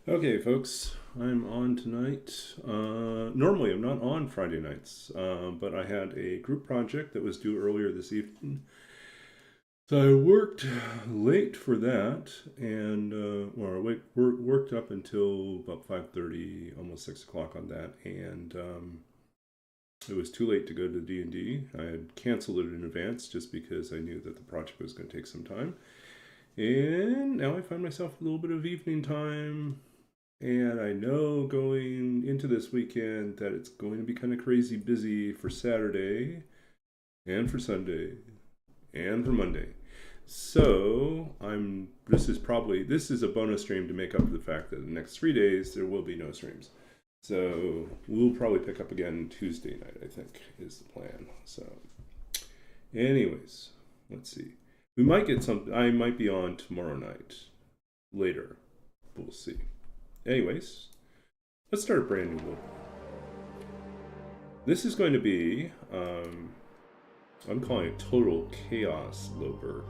Okay, folks, I'm on tonight. Normally, I'm not on Friday nights, but I had a group project that was due earlier this evening. So I worked late for that, and worked up until about 5:30, almost 6 o'clock on that, and it was too late to go to D&D. I had canceled it in advance just because I knew that the project was going to take some time, and now I find myself a little bit of evening time. And I know going into this weekend that it's going to be kind of crazy busy for Saturday and for Sunday and for Monday. So this is a bonus stream to make up for the fact that the next 3 days there will be no streams. So we'll probably pick up again Tuesday night, I think, is the plan. So anyways, let's see. We might get some I might be on tomorrow night later. We'll see. Anyways, let's start a brand new loop. This is going to be, I'm calling it Total Chaos Loper.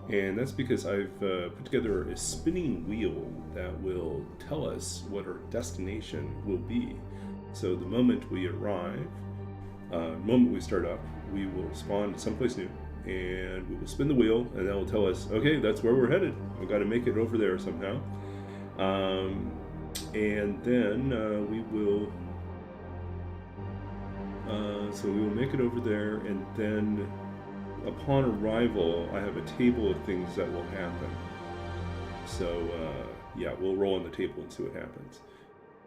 And that's because I've put together a spinning wheel that will tell us what our destination will be. So the moment we arrive, the moment we start up, we will spawn someplace new. And we will spin the wheel, and that will tell us, okay, that's where we're headed. We've got to make it over there somehow. And then we will make it over there, and then upon arrival, I have a table of things that will happen. So yeah, we'll roll on the table and see what happens.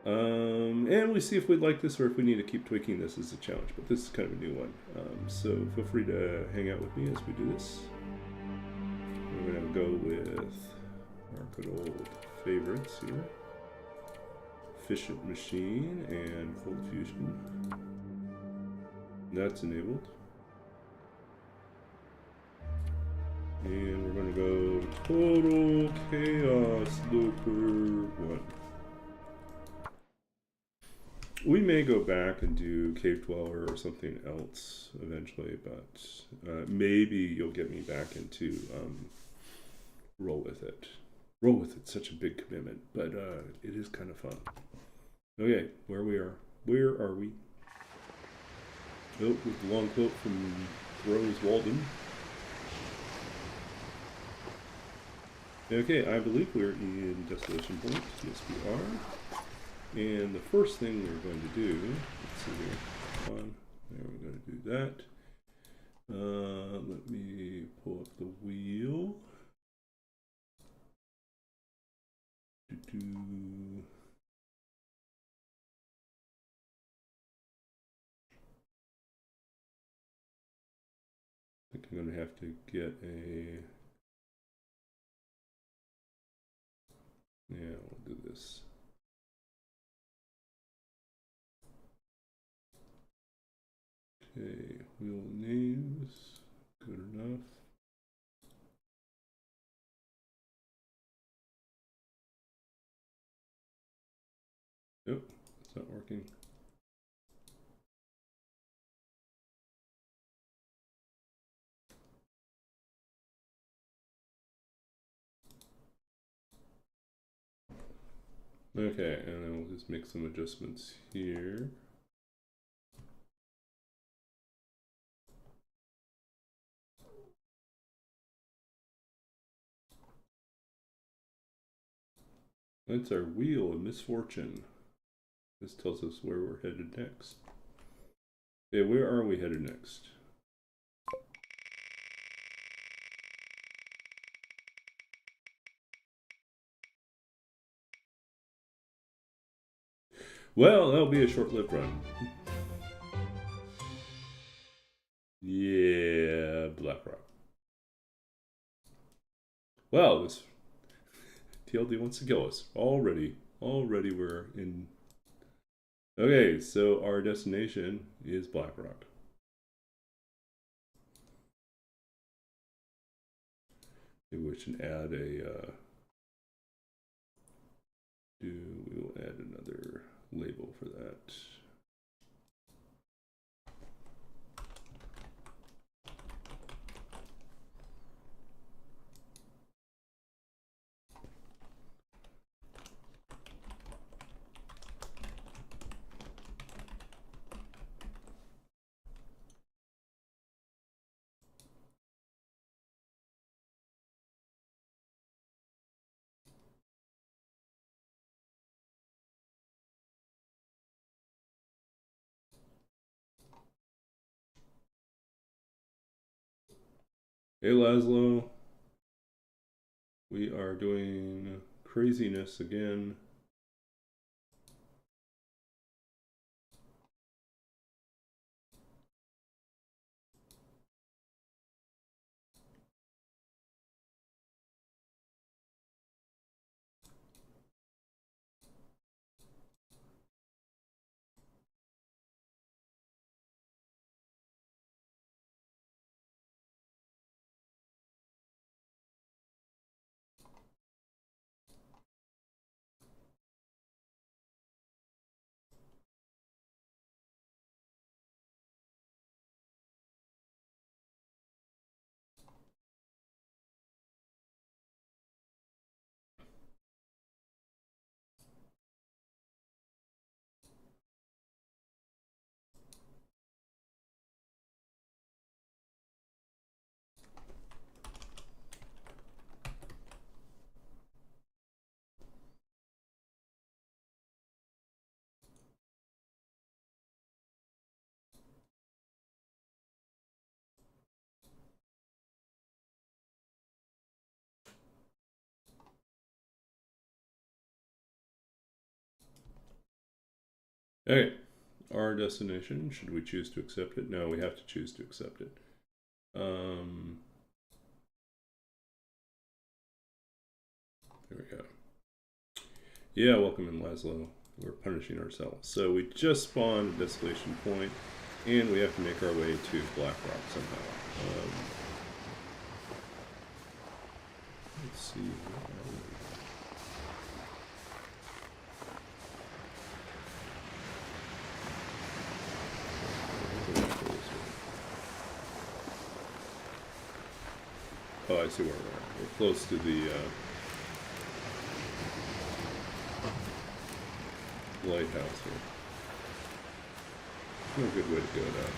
And we see if we like this or if we need to keep tweaking this as a challenge. But this is kind of a new one. So feel free to hang out with me as we do this. We're going to go with our good old favorites here. Efficient machine and full fusion. That's enabled. And we're going to go Total Chaos Loper 1. We may go back and do Cave Dweller or something else eventually, but maybe you'll get me back into Roll With It. Roll With It's such a big commitment, but it is kind of fun. Okay, where are we? Oh, with the long quote from Rose Walden. Okay, I believe we're in Desolation Point. Yes, we are. And the first thing we're going to do, let's see here, come on, there we're going to do that. Let me pull up the wheel. I think I'm going to have to get a... Yeah, we'll do this. Okay, wheel names, good enough. Nope, it's not working. Okay, and then we'll just make some adjustments here. That's our wheel of misfortune. This tells us where we're headed next. Okay, where are we headed next? Well, that'll be a short-lived run. Yeah, Blackrock. Well, this TLD wants to kill us. Already we're in... Okay, so our destination is Blackrock. Maybe we should add a... we will add another label for that. Hey Laszlo, we are doing craziness again. Okay, our destination, should we choose to accept it? No, we have to choose to accept it. There we go. Yeah, welcome in Laszlo. We're punishing ourselves. So we just spawned a destination point, and we have to make our way to Blackrock somehow. Let's see. Oh, I see where we are. We're close to the lighthouse here. No good way to go now.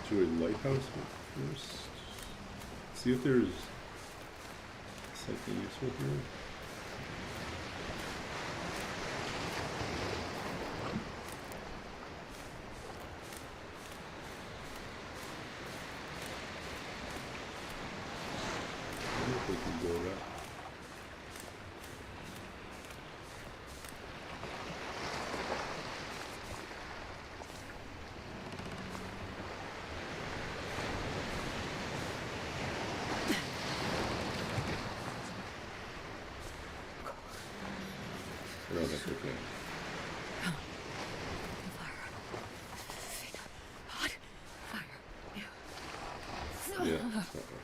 To a lighthouse first. See if there's something useful here. I don't think we can go that. I don't think we can. Yeah, it's not working.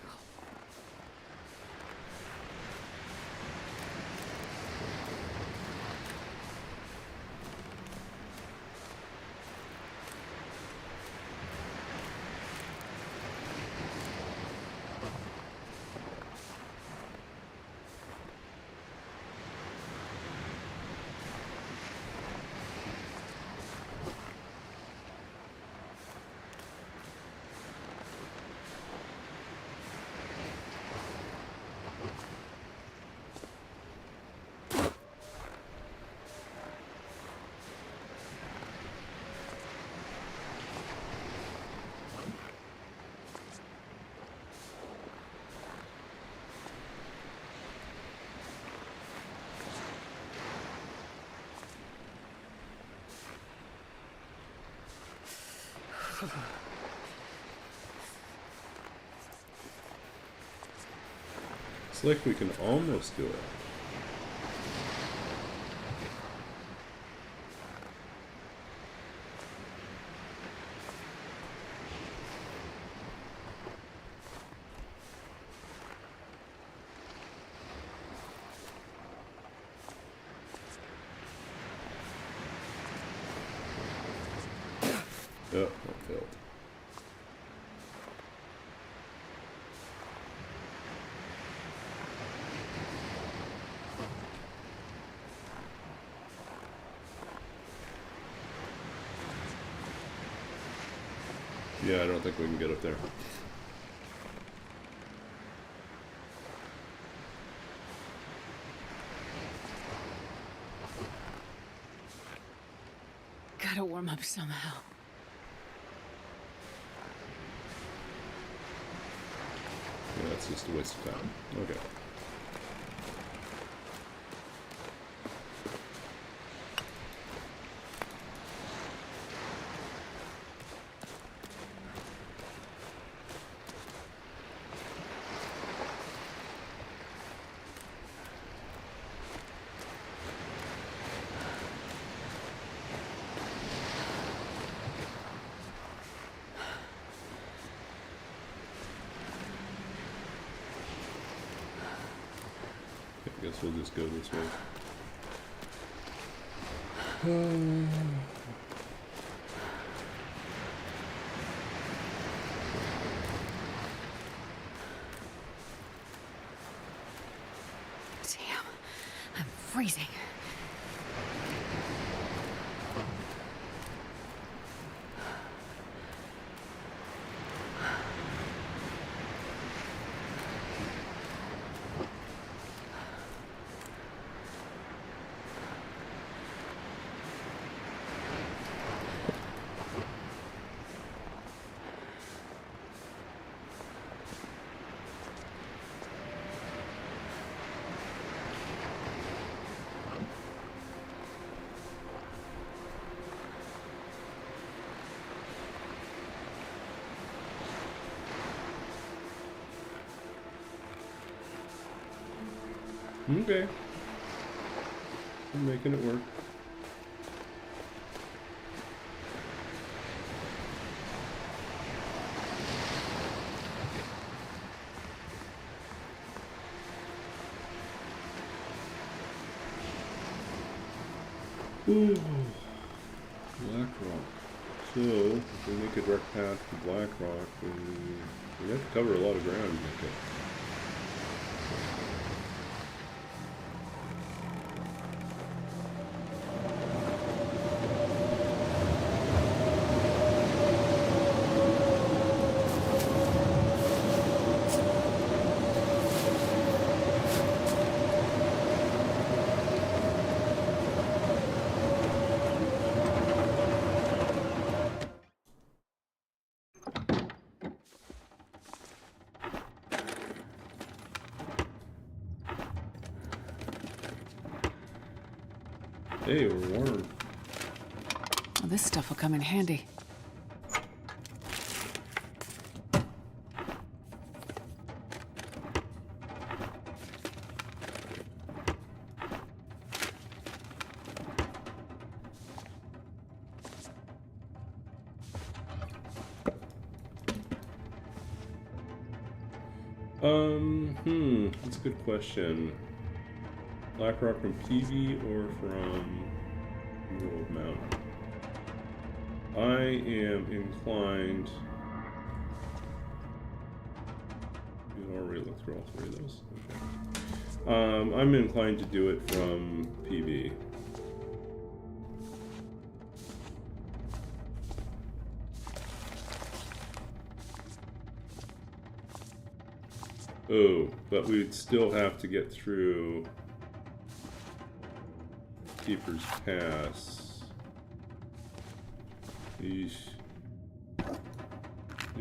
It's like we can almost do it. Oh, that failed. Yeah, I don't think we can get up there. gotta warm up somehow. Yeah, that's just a waste of time. Okay. I guess we'll just go this way. Damn, I'm freezing. Okay. I'm making it work. Ooh. Blackrock. So, if we make a direct path to Blackrock, we have to cover a lot of ground. Okay. Hey, we're warm. Well, this stuff will come in handy. That's a good question. Blackrock from PV or from World Mount? I am inclined. We already looked through all three of those. Okay. I'm inclined to do it from PV. Oh, but we'd still have to get through Keeper's Pass. Yeesh.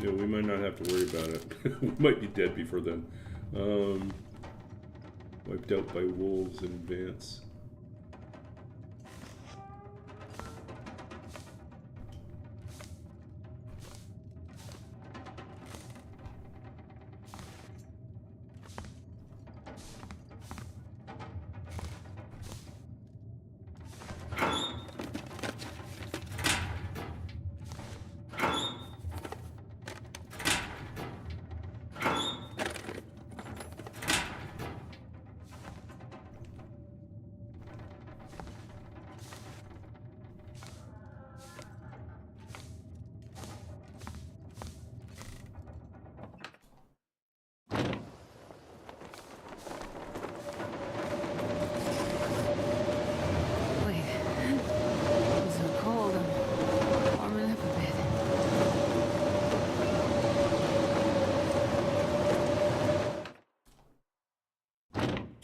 Yeah, we might not have to worry about it. We might be dead before then. Wiped out by wolves in advance.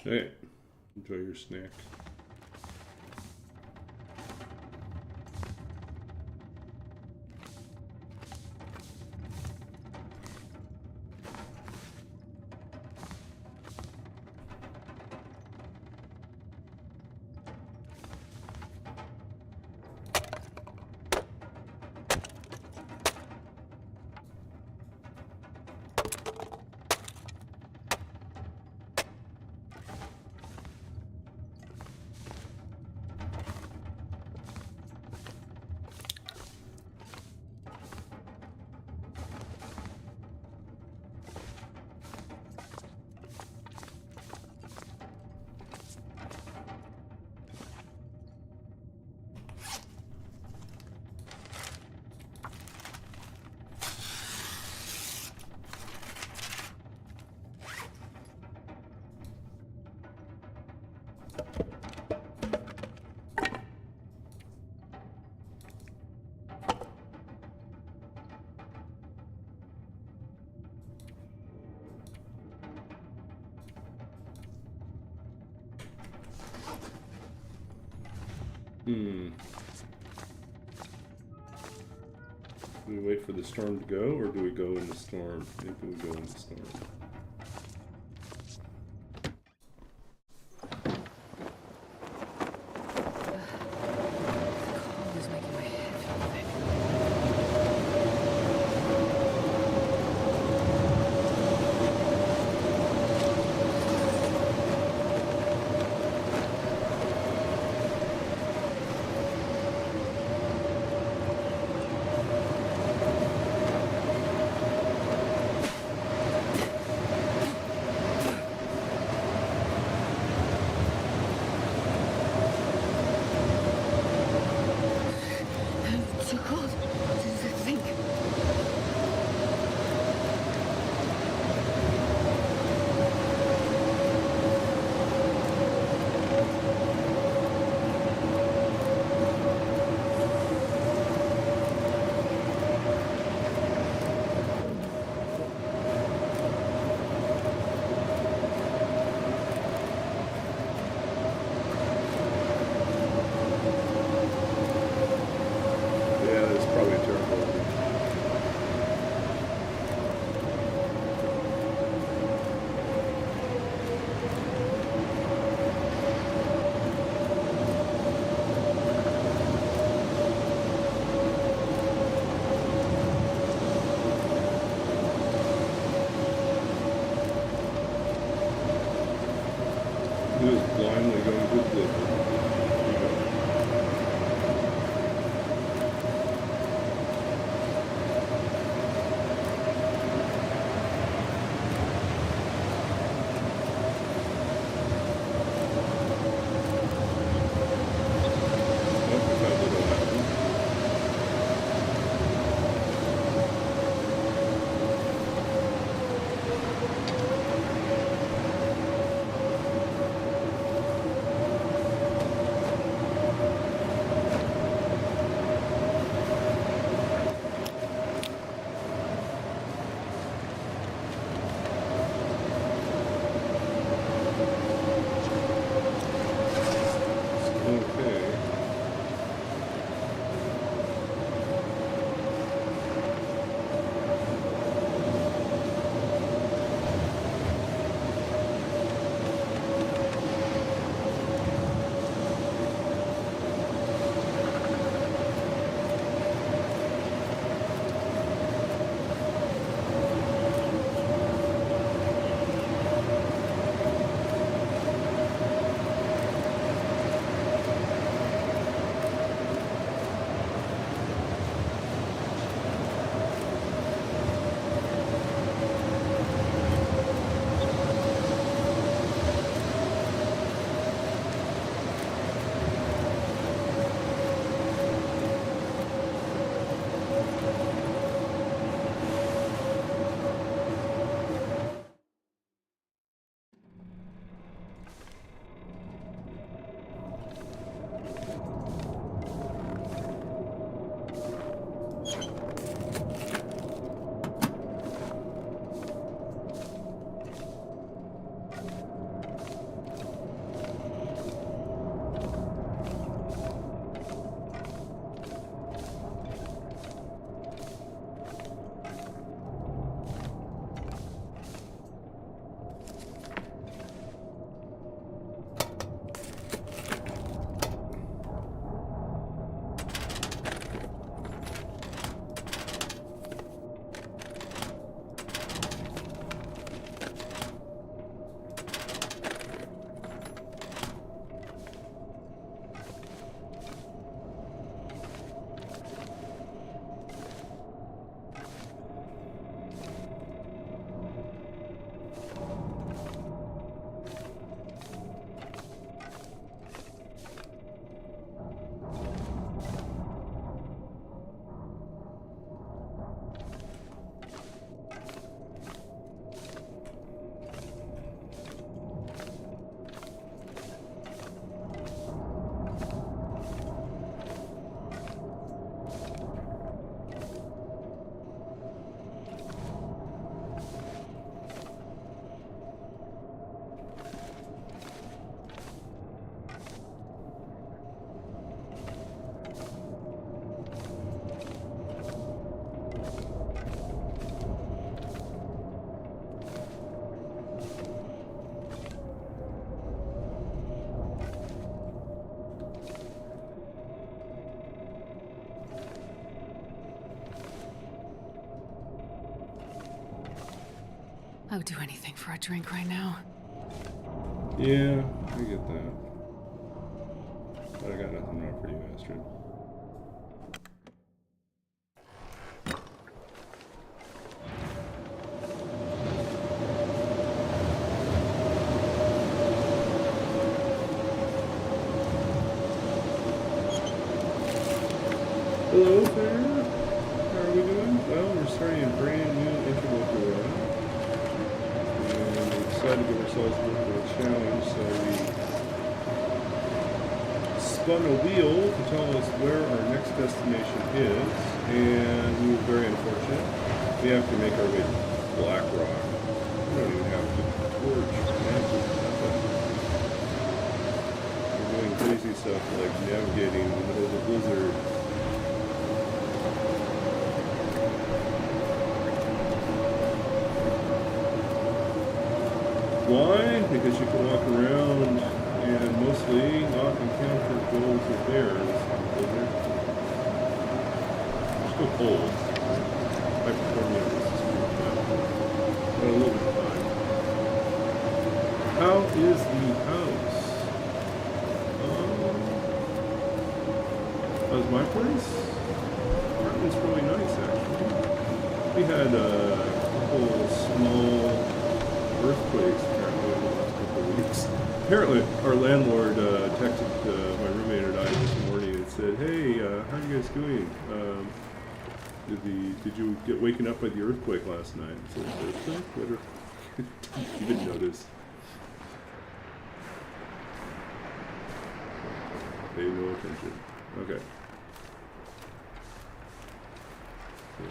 Hey, enjoy your snack. Do we wait for the storm to go, or do we go in the storm? Maybe we go in the storm. Cold is making my head feel thick. I'm too cold to think. Yeah, that's probably terrible. He was blindly going to the I would do anything for a drink right now. Yeah, I get that. But I got nothing wrong for you, Astrid. Hello there. How are we doing? Well, we're starting a brand new interloper run. And we decided to give ourselves a little bit of a challenge, so we spun a wheel to tell us where our next destination is, and we were very unfortunate. We have to make our way to Blackrock. We don't even have to torch magic, nothing. We're doing crazy stuff like navigating in the middle of the blizzard. Why? Because you can walk around and mostly not encounter ghouls or bears. They're still cold. Hypothermia is pretty bad. But a little bit of time. How is the house? How's my place? Apartment's really nice, actually. We had a couple small earthquakes apparently in the last couple of weeks. Apparently, our landlord texted my roommate and I this morning and said, "Hey, how are you guys doing? Did you get waken up by the earthquake last night?" I said, "Earthquake? What earthquake?" You didn't notice. Pay no attention. Okay. Yeah.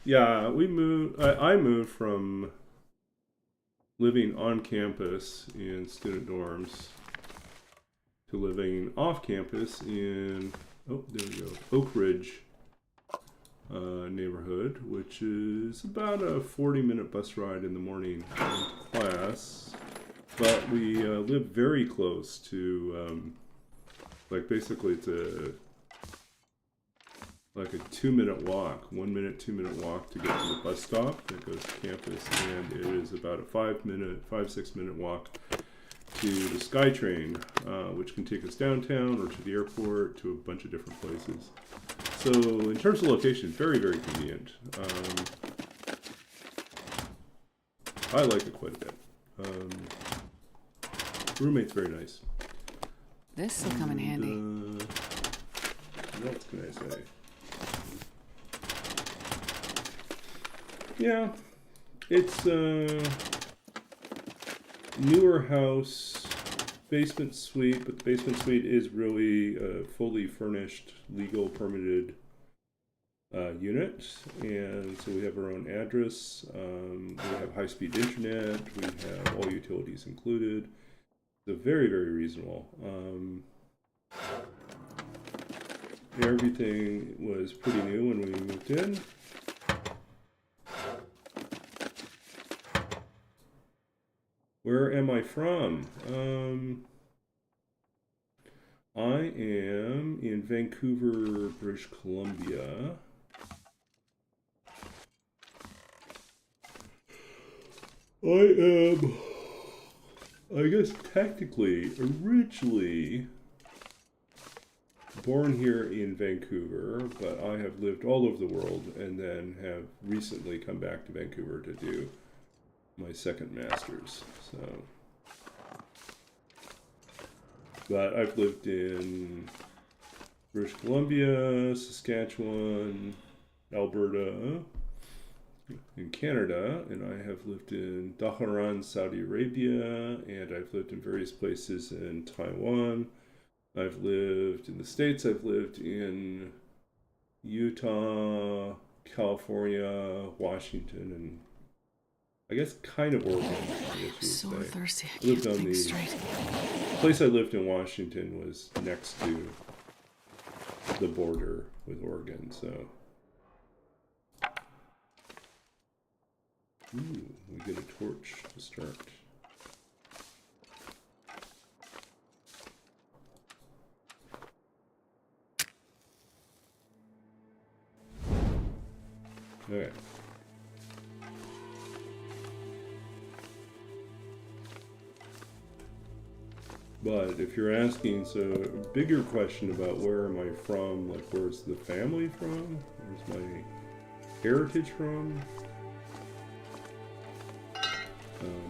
Yeah, we moved. I moved from living on campus in student dorms to living off campus in there we go, Oak Ridge neighborhood, which is about a 40-minute bus ride in the morning into class. But we live very close to, basically it's like a 2-minute walk, 1 minute, 2-minute walk to get to the bus stop that goes to campus, and it is about a 6-minute walk to the SkyTrain, which can take us downtown or to the airport, to a bunch of different places. So in terms of location, very, very convenient. I like it quite a bit. Roommate's very nice. This will come in handy. What else can I say? Yeah, it's a newer house, basement suite, but the basement suite is really a fully furnished, legal, permitted unit, and so we have our own address. We have high-speed internet. We have all utilities included. So very, very reasonable. Everything was pretty new when we moved in. Where am I from? I am in Vancouver, British Columbia. I am, I guess technically, originally born here in Vancouver, but I have lived all over the world and then have recently come back to Vancouver to do my second master's. So, but I've lived in British Columbia, Saskatchewan, Alberta, in Canada, and I have lived in Dhahran, Saudi Arabia, and I've lived in various places in Taiwan. I've lived in the States. I've lived in Utah, California, Washington, and I guess kind of Oregon, I guess you So would say. thirsty, I I lived can't on think the straight. place I lived in Washington was next to the border with Oregon, so. Ooh, we get a torch to start. Okay. But if you're asking, so a bigger question about where am I from, like where's the family from? Where's my heritage from?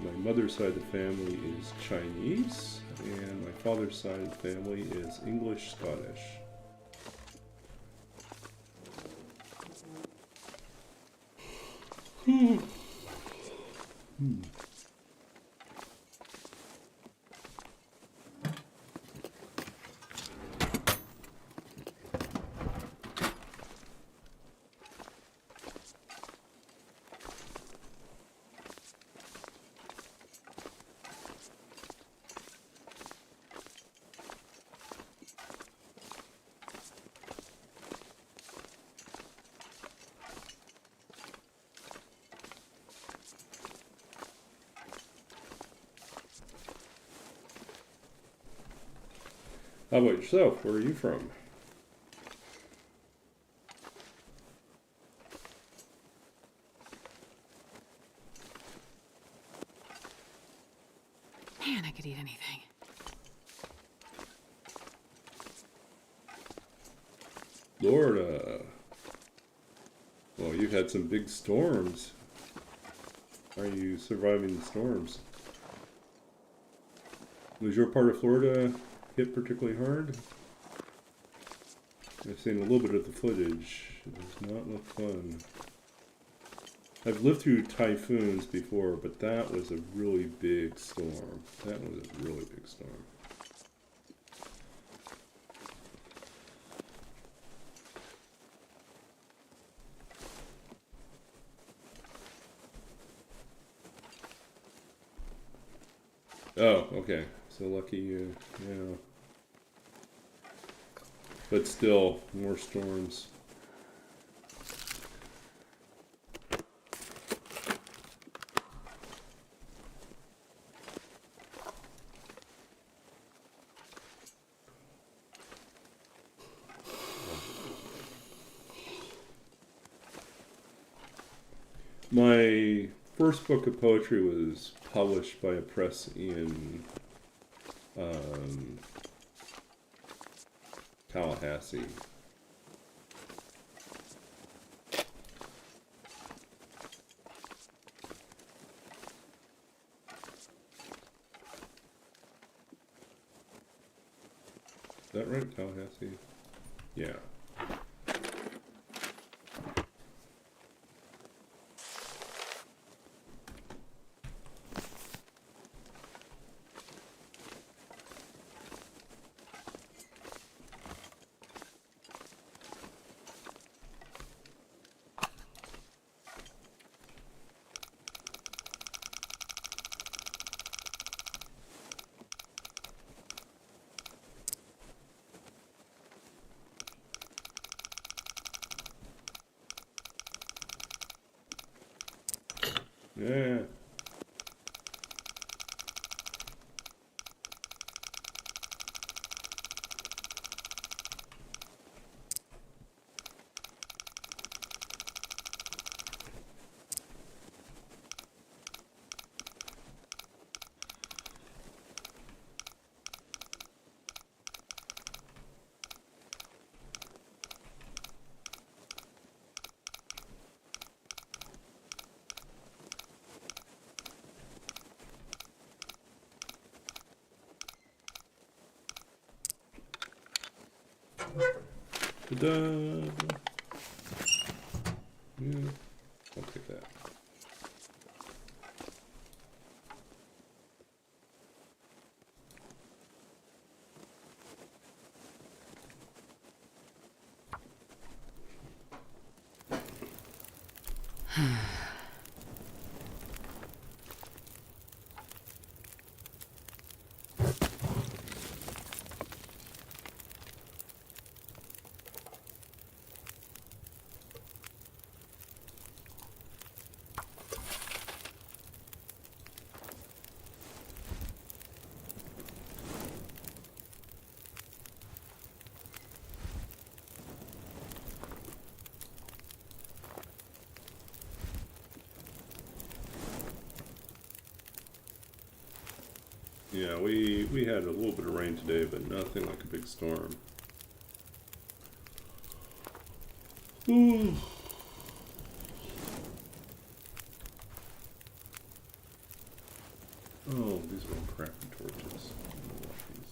My mother's side of the family is Chinese, and my father's side of the family is English Scottish. How about yourself? Where are you from? Man, I could eat anything. Florida. Well, you've had some big storms. How are you surviving the storms? Was your part of Florida hit particularly hard? I've seen a little bit of the footage. It does not look fun. I've lived through typhoons before, but that was a really big storm. That was a really big storm. Oh, okay. So lucky you. Yeah. But still, more storms. My first book of poetry was published by a press in um, Tallahassee. Is that right, Tallahassee? Yeah. Yeah. Ta-da! Yeah. I'll take that. Yeah, we had a little bit of rain today, but nothing like a big storm. Ooh. Oh, these are all crappy torches. I'm gonna wash these.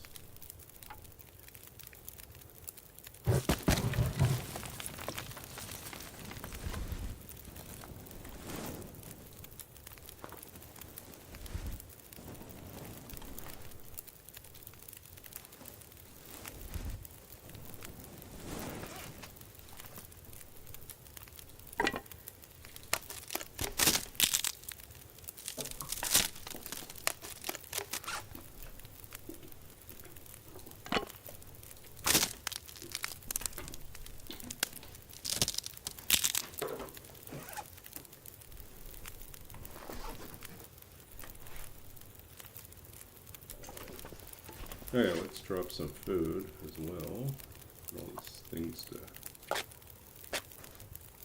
Okay, let's drop some food as well. All these things to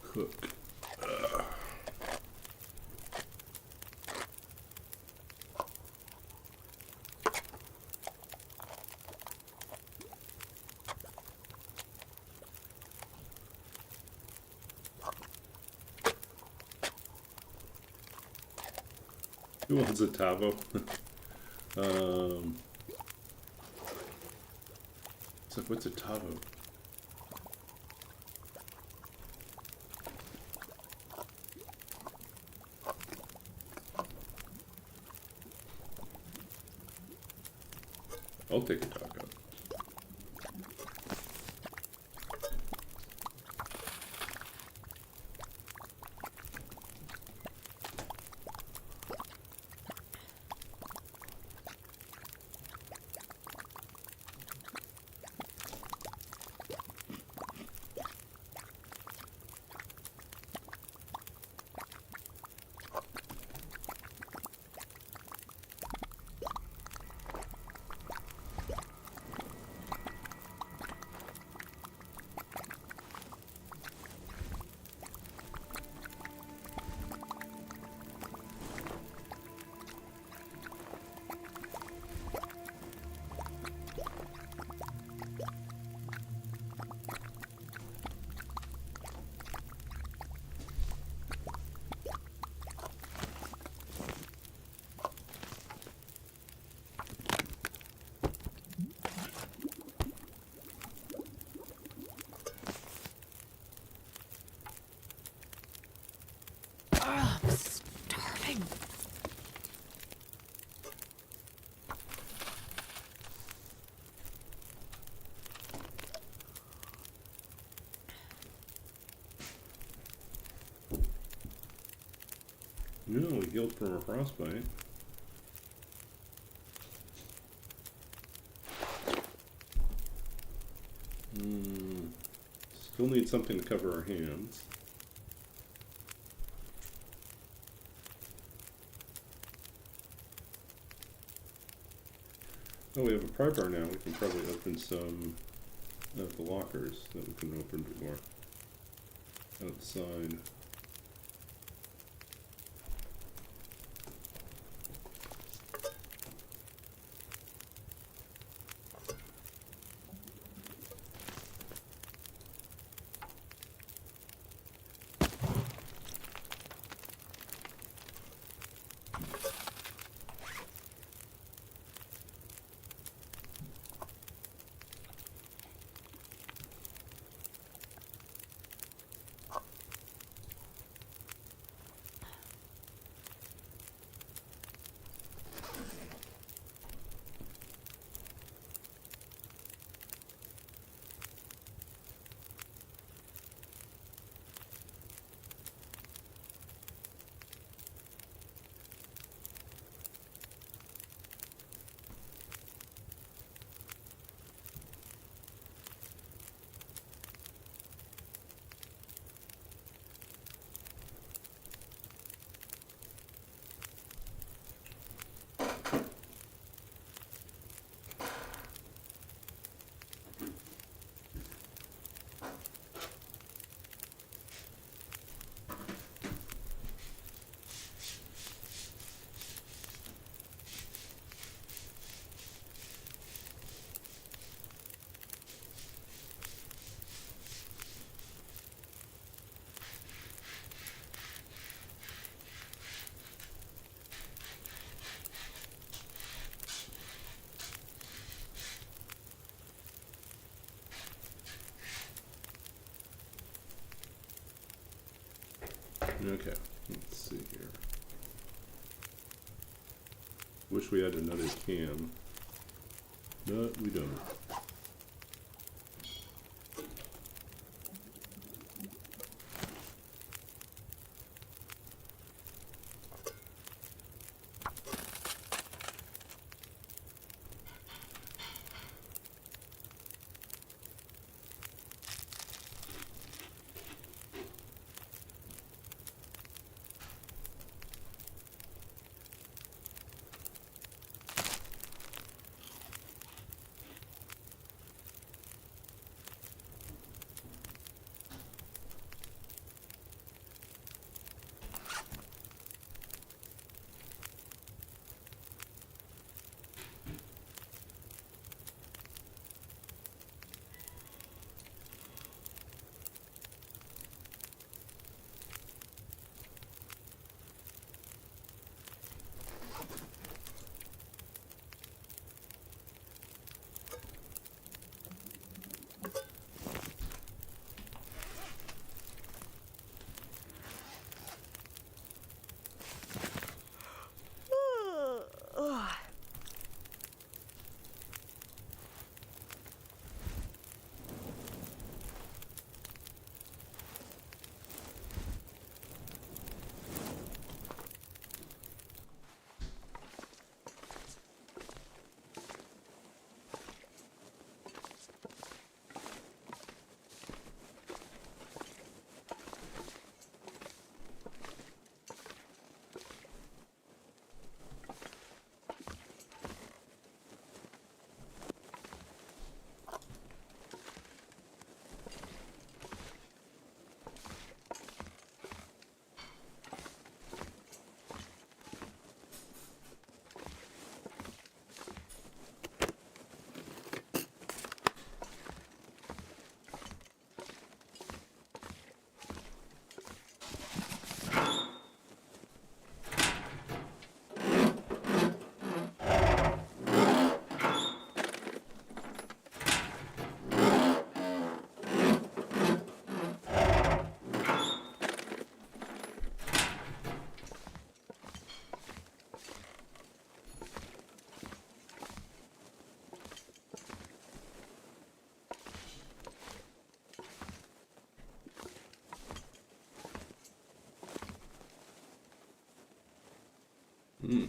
cook. Who wants a tavo? It's like, what's a tavo? I'll take a taco. Oh, I'm starving. No, we healed from a frostbite. Still need something to cover our hands. Oh, we have a pry bar now. We can probably open some of the lockers that we couldn't open before. Outside. Okay, let's see here. Wish we had another cam. No, we don't. Hmm.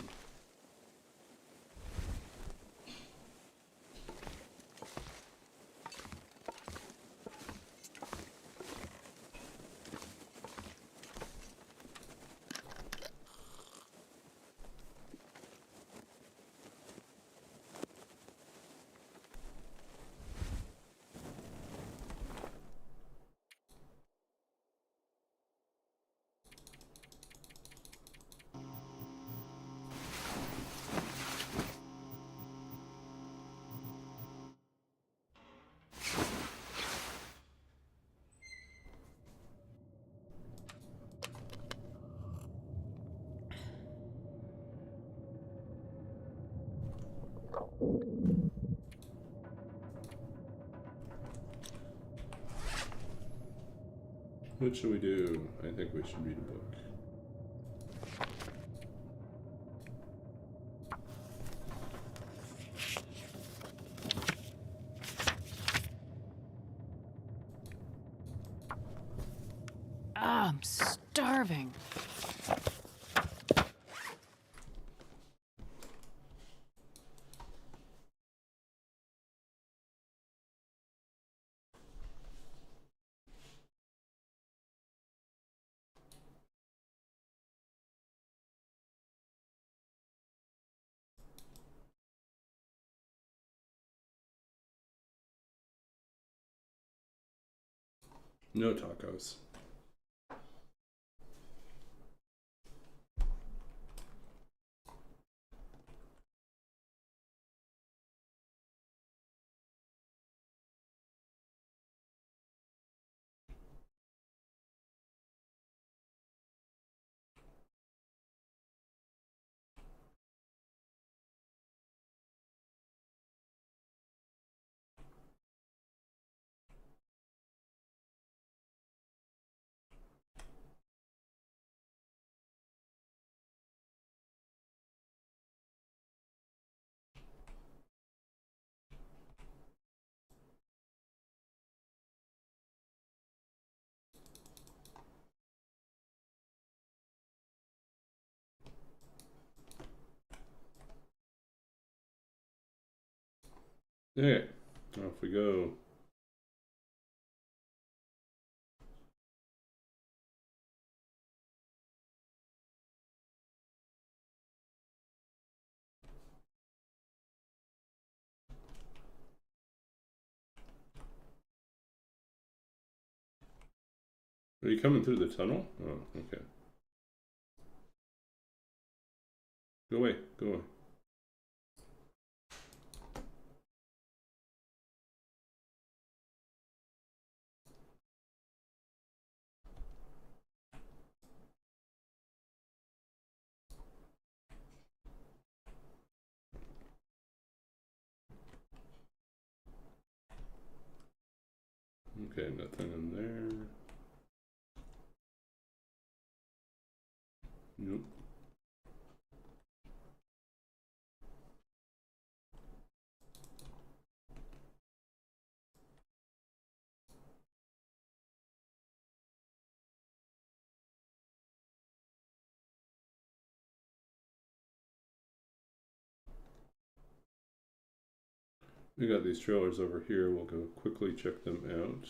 What should we do? I think we should read a book. I'm starving. No tacos. Okay, off we go. Are you coming through the tunnel? Oh, okay. Go away, go away. Okay, nothing in there. Nope. We got these trailers over here. We'll go quickly check them out.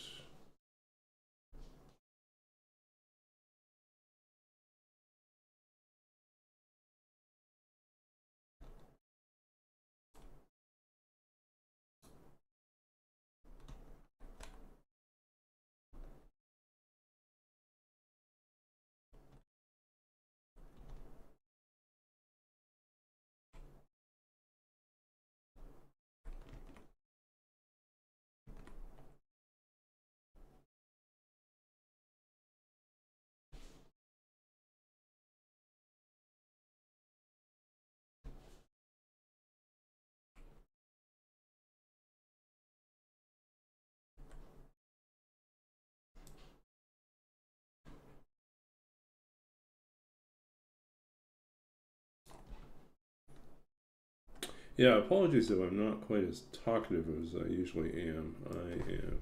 Yeah, apologies if I'm not quite as talkative as I usually am. I am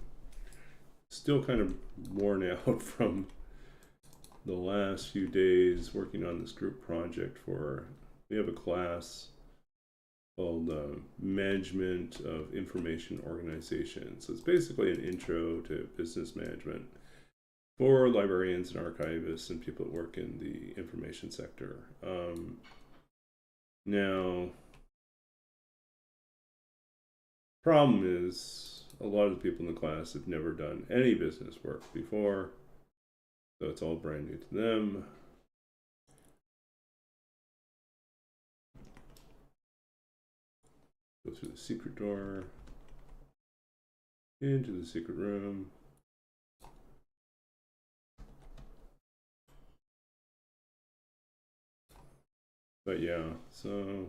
still kind of worn out from the last few days working on this group project for. We have a class called Management of Information Organization. So it's basically an intro to business management for librarians and archivists and people that work in the information sector. Now, problem is a lot of the people in the class have never done any business work before, so it's all brand new to them. Go through the secret door, into the secret room. But yeah, so,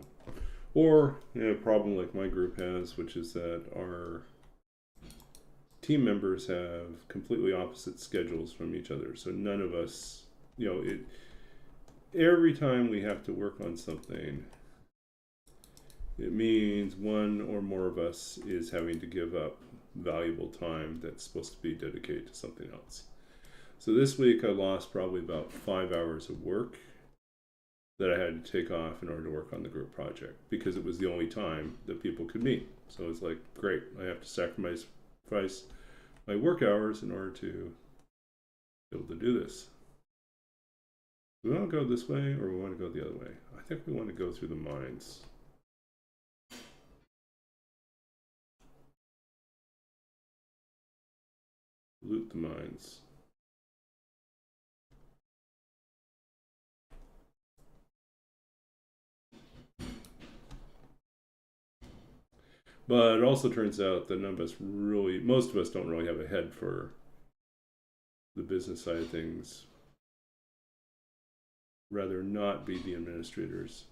or a problem like my group has, which is that our team members have completely opposite schedules from each other. So none of us, every time we have to work on something, it means one or more of us is having to give up valuable time that's supposed to be dedicated to something else. So this week I lost probably about 5 hours of work that I had to take off in order to work on the group project because it was the only time that people could meet. So it's like, great, I have to sacrifice my work hours in order to be able to do this. Do we want to go this way or we want to go the other way? I think we want to go through the mines. Loot the mines. But it also turns out that most of us don't really have a head for the business side of things. Rather not be the administrators.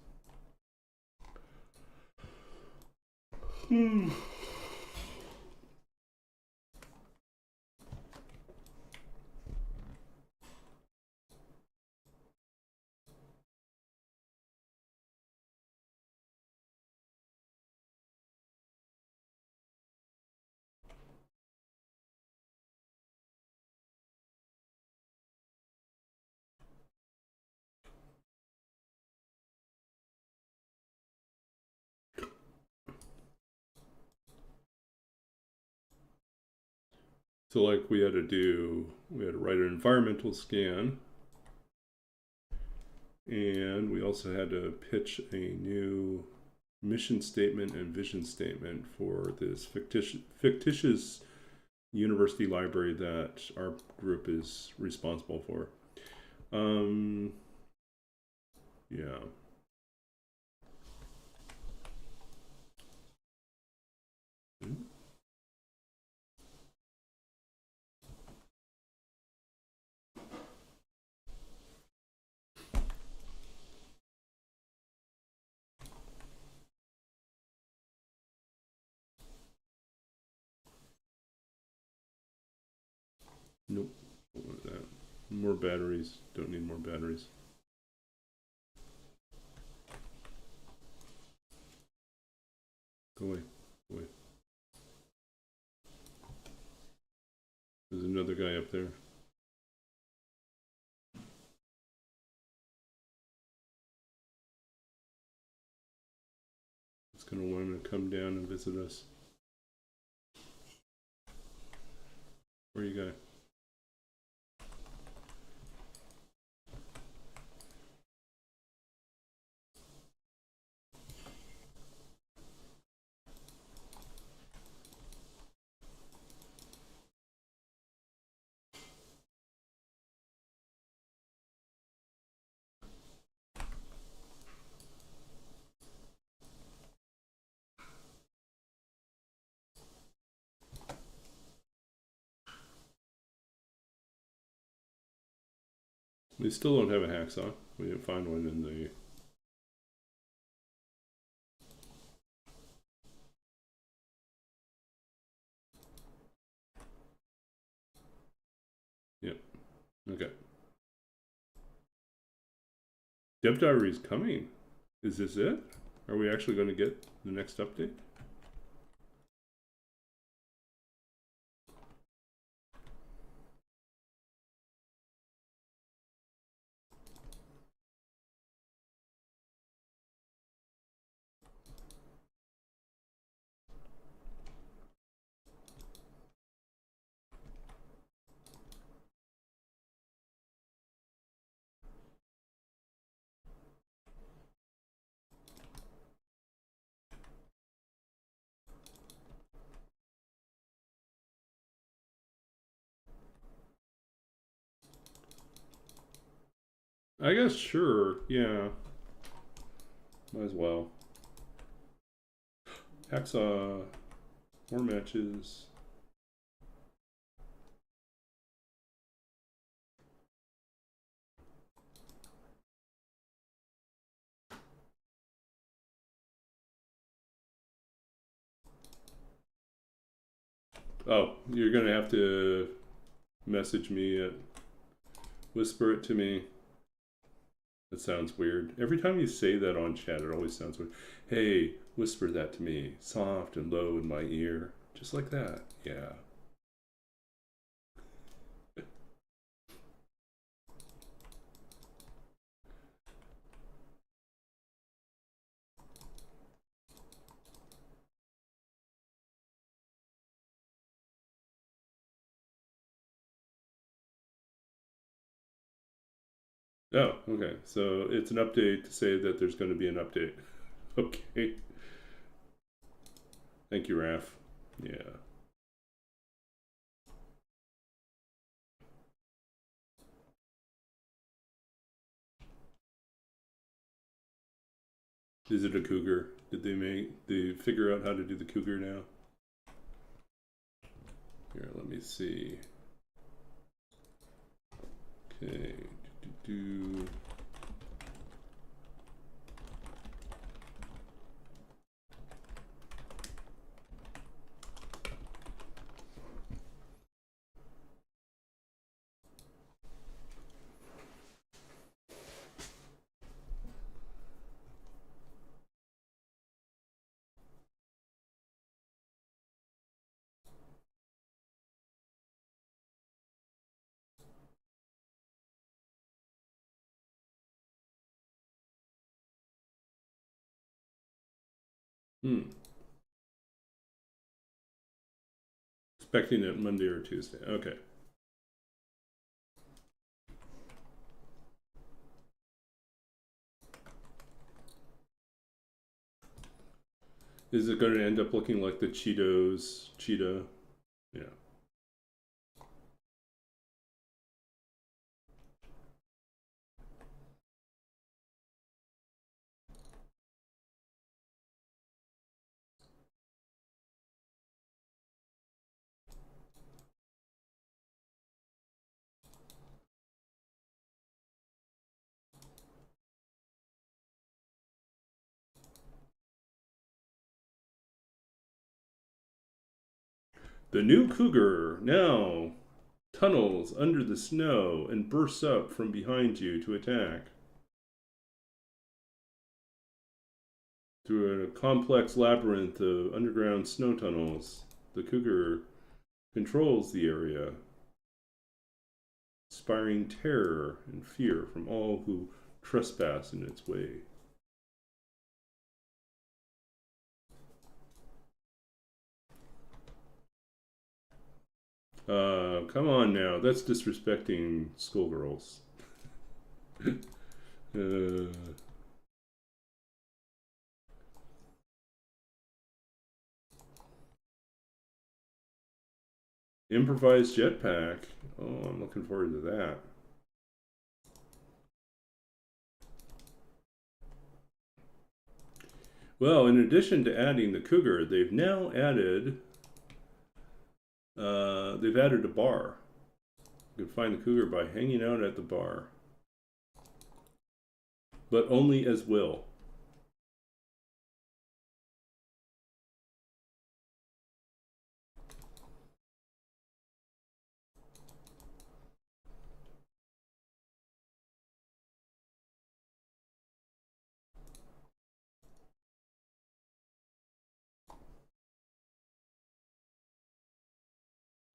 So like we had to write an environmental scan, and we also had to pitch a new mission statement and vision statement for this fictitious university library that our group is responsible for. Yeah. Nope. Don't want that. More batteries. Don't need more batteries. Go away. Go away. There's another guy up there. It's gonna want to come down and visit us. Where you go? We still don't have a hacksaw. We didn't find one in the. Yep. Okay. Dev Diary is coming. Is this it? Are we actually going to get the next update? I guess sure. Yeah. Might as well. Hacksaw. More matches. Oh, you're gonna have to message me. Whisper it to me. That sounds weird. Every time you say that on chat, it always sounds weird. Hey, whisper that to me, soft and low in my ear. Just like that. Yeah. Oh, okay. So it's an update to say that there's going to be an update. Okay. Thank you, Raf. Yeah. Is it a cougar? Did they figure out how to do the cougar now? Here, let me see. Okay. Do. Hmm. Expecting it Monday or Tuesday. Okay. Is it going to end up looking like the Cheetos cheetah? Yeah. The new cougar now tunnels under the snow and bursts up from behind you to attack. Through a complex labyrinth of underground snow tunnels, the cougar controls the area, inspiring terror and fear from all who trespass in its way. Come on now, that's disrespecting schoolgirls. uh, Improvised jetpack. Oh, I'm looking forward to that. Well, in addition to adding the cougar, they've now added a bar. You can find the cougar by hanging out at the bar, but only as Will.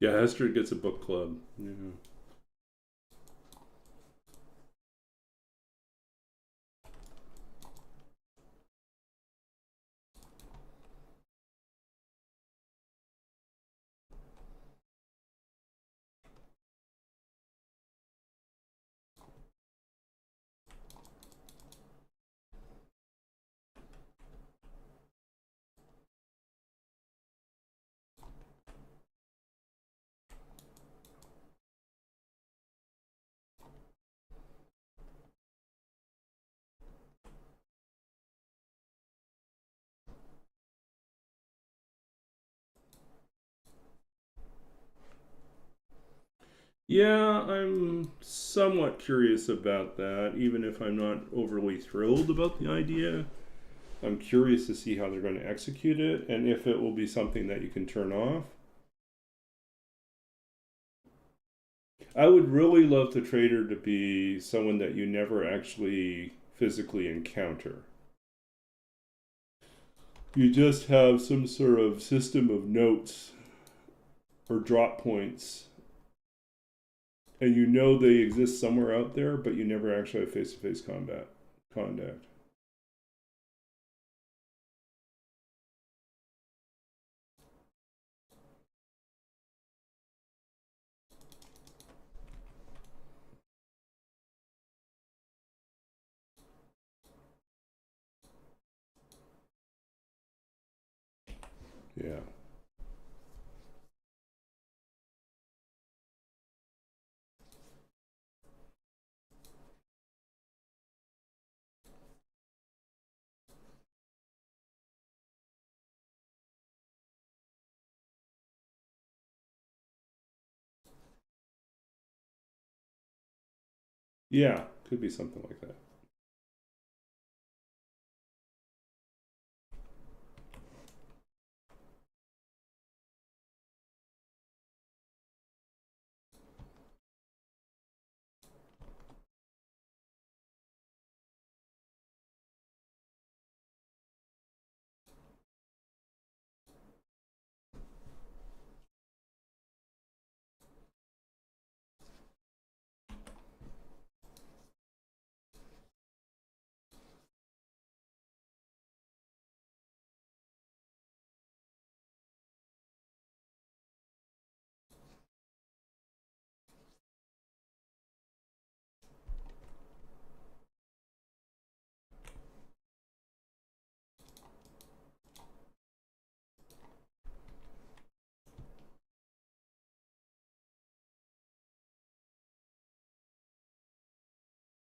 Yeah, Hester gets a book club. Yeah. Yeah, I'm somewhat curious about that, even if I'm not overly thrilled about the idea. I'm curious to see how they're going to execute it and if it will be something that you can turn off. I would really love the trader to be someone that you never actually physically encounter. You just have some sort of system of notes or drop points, and you know they exist somewhere out there, but you never actually have face-to-face combat contact. Yeah. Yeah, could be something like that.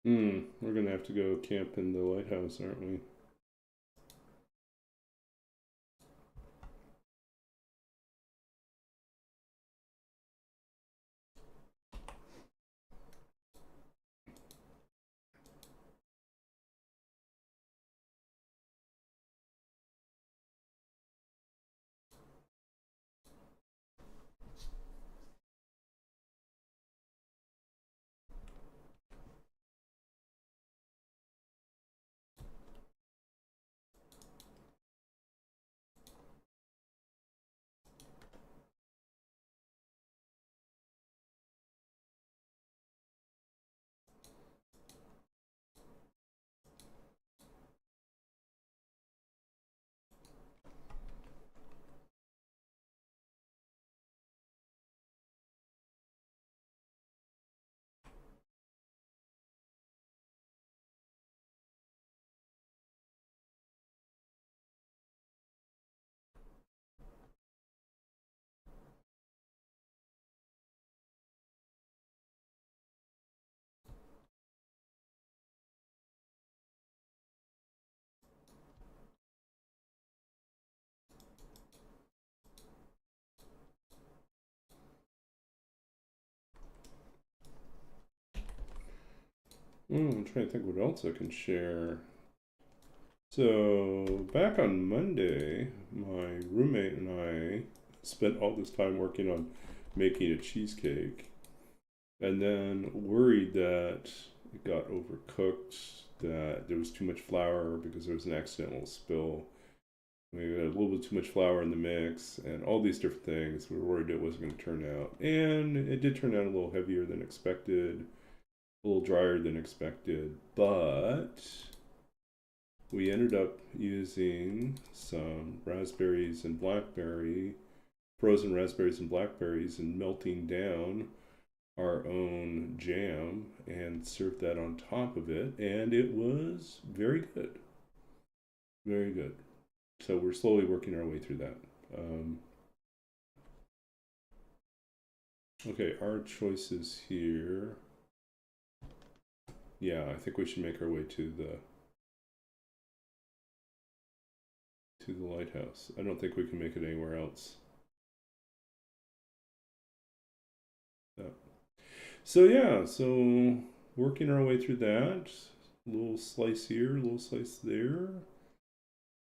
We're gonna have to go camp in the lighthouse, aren't we? I'm trying to think what else I can share. So, back on Monday, my roommate and I spent all this time working on making a cheesecake, and then worried that it got overcooked, that there was too much flour because there was an accidental spill. We had a little bit too much flour in the mix, and all these different things. We were worried it wasn't going to turn out. And it did turn out a little heavier than expected, a little drier than expected, but we ended up using some raspberries and blackberry, frozen raspberries and blackberries, and melting down our own jam and served that on top of it, and it was very good. Very good. So we're slowly working our way through that. Um, okay, our choices here. Yeah, I think we should make our way to the lighthouse. I don't think we can make it anywhere else. Yeah. So yeah, so working our way through that. A little slice here, a little slice there.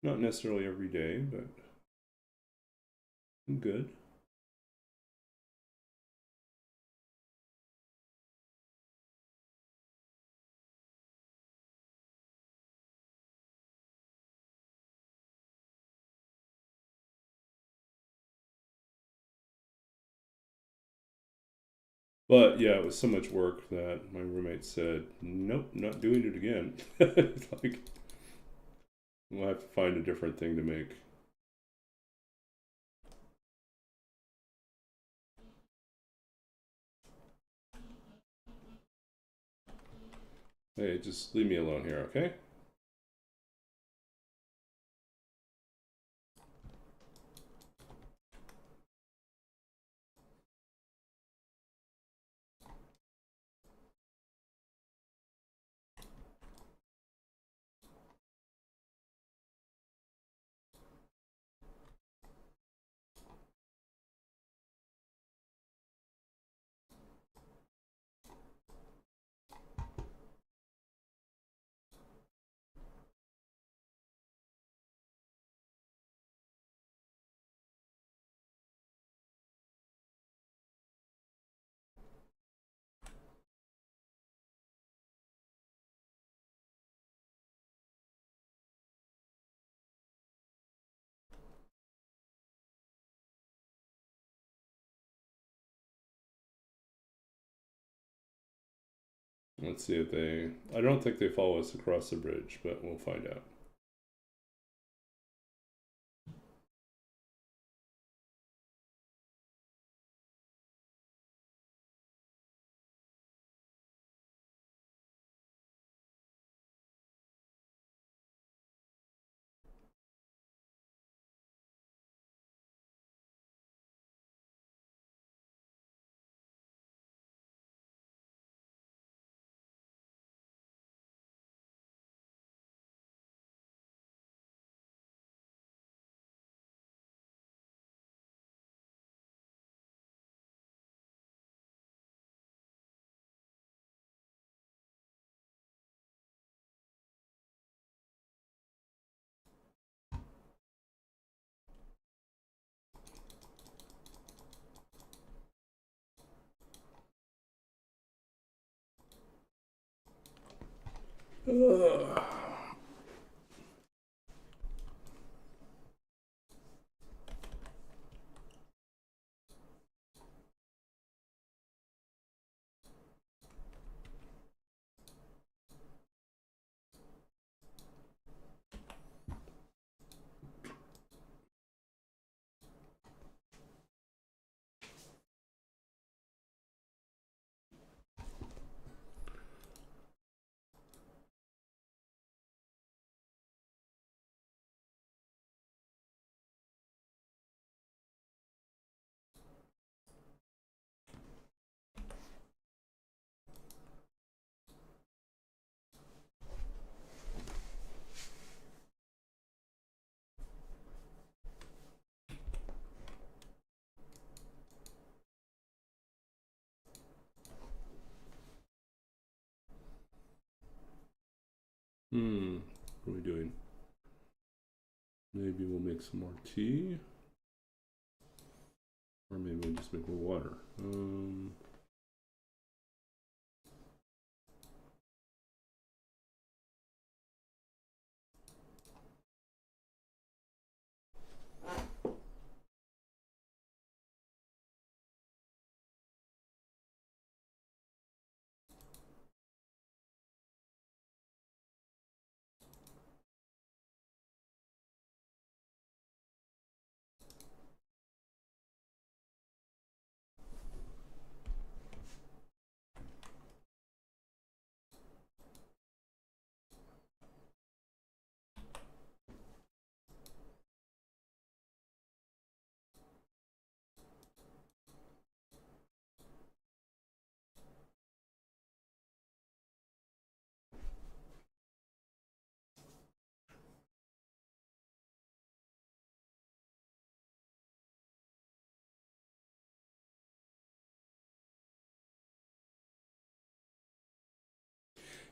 Not necessarily every day, but I'm good. But yeah, it was so much work that my roommate said, "Nope, not doing it again." Like we'll have to find a different thing to make. Hey, just leave me alone here, okay? Let's see if they. I don't think they follow us across the bridge, but we'll find out. Ugh. What are we doing? Maybe we'll make some more tea. Or maybe we'll just make more water.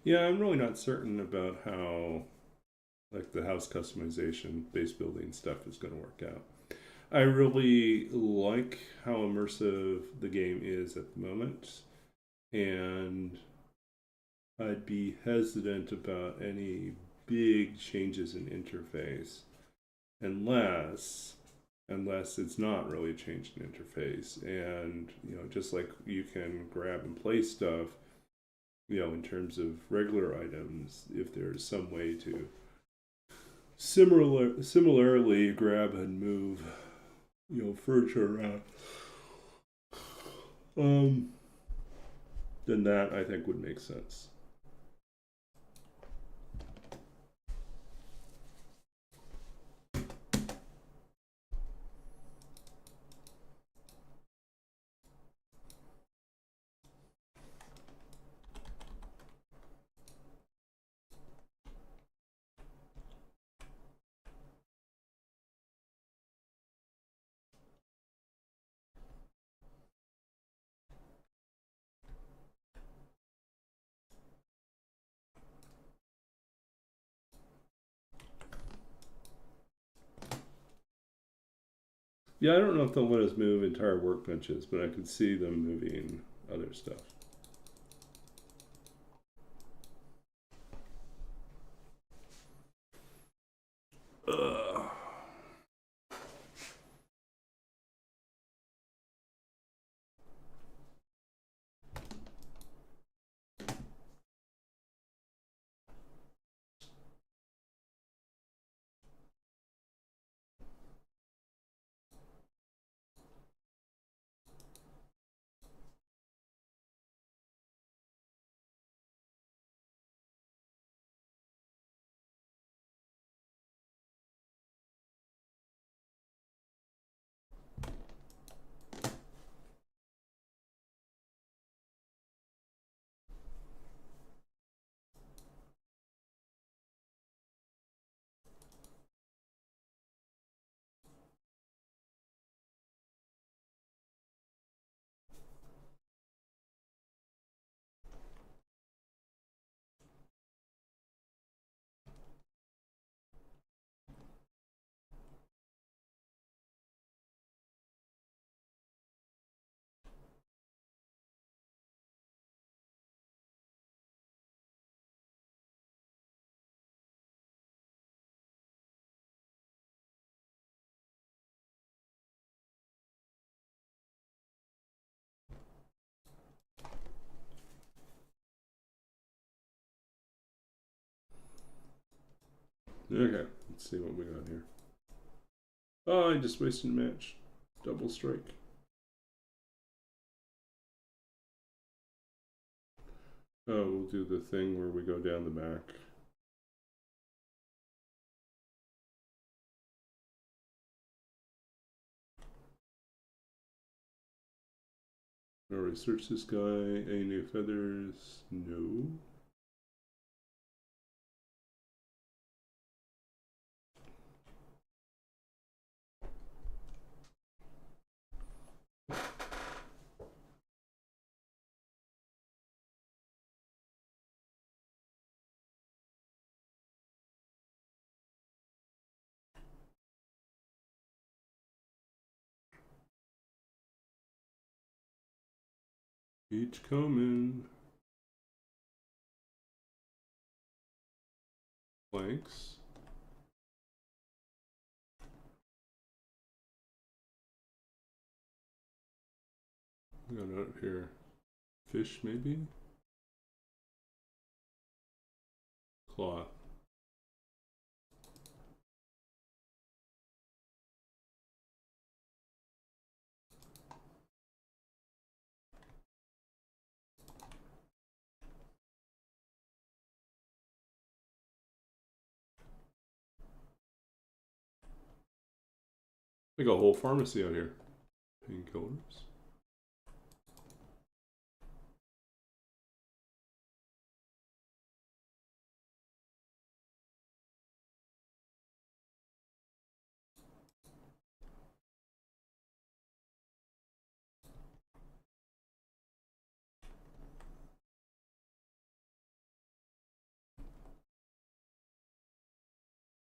Yeah, I'm really not certain about how like the house customization, base building stuff is going to work out. I really like how immersive the game is at the moment, and I'd be hesitant about any big changes in interface unless it's not really a change in interface. And just like you can grab and play stuff, in terms of regular items, if there's some way to similarly grab and move furniture around, um then that I think would make sense. Yeah, I don't know if they'll let us move entire workbenches, but I could see them moving other stuff. Ugh. Okay, let's see what we got here. Oh, I just wasted a match. Double strike. Oh, we'll do the thing where we go down the back. I'll research this guy. Any new feathers? No. Each coming. Planks. We got out here. Fish, maybe? Cloth. They got a whole pharmacy out here. Painkillers.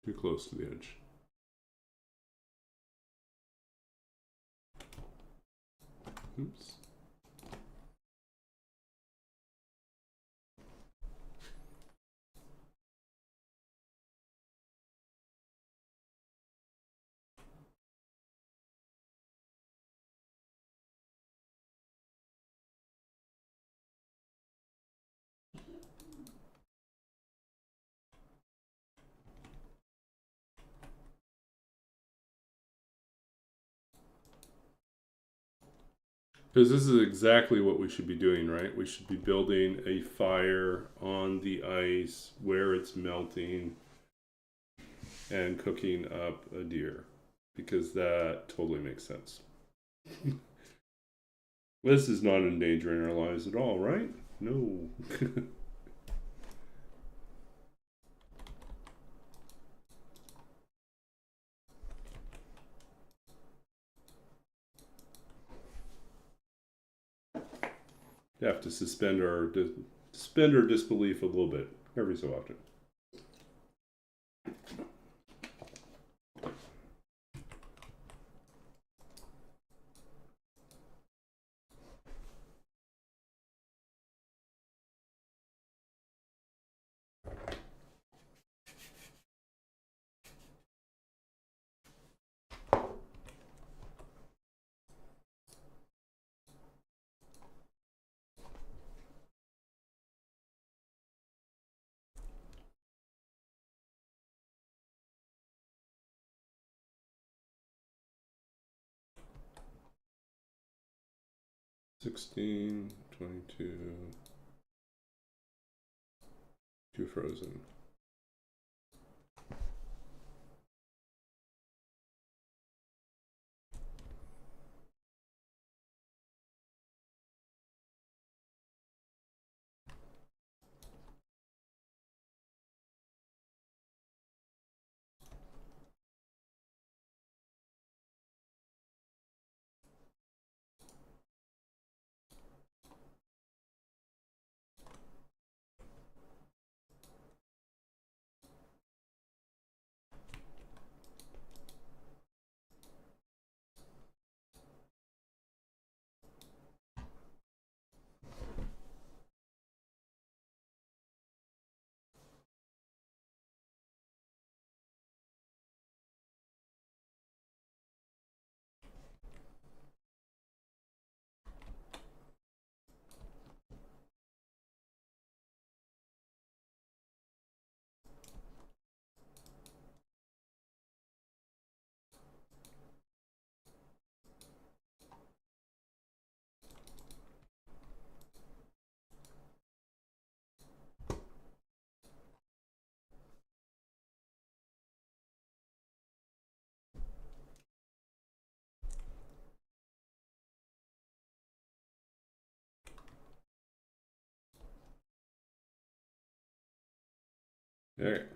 Too close to the edge. Oops. Because this is exactly what we should be doing, right? We should be building a fire on the ice where it's melting and cooking up a deer. Because that totally makes sense. This is not endangering our lives at all, right? No. Have to suspend our disbelief a little bit every so often. $16, $22, too frozen. There.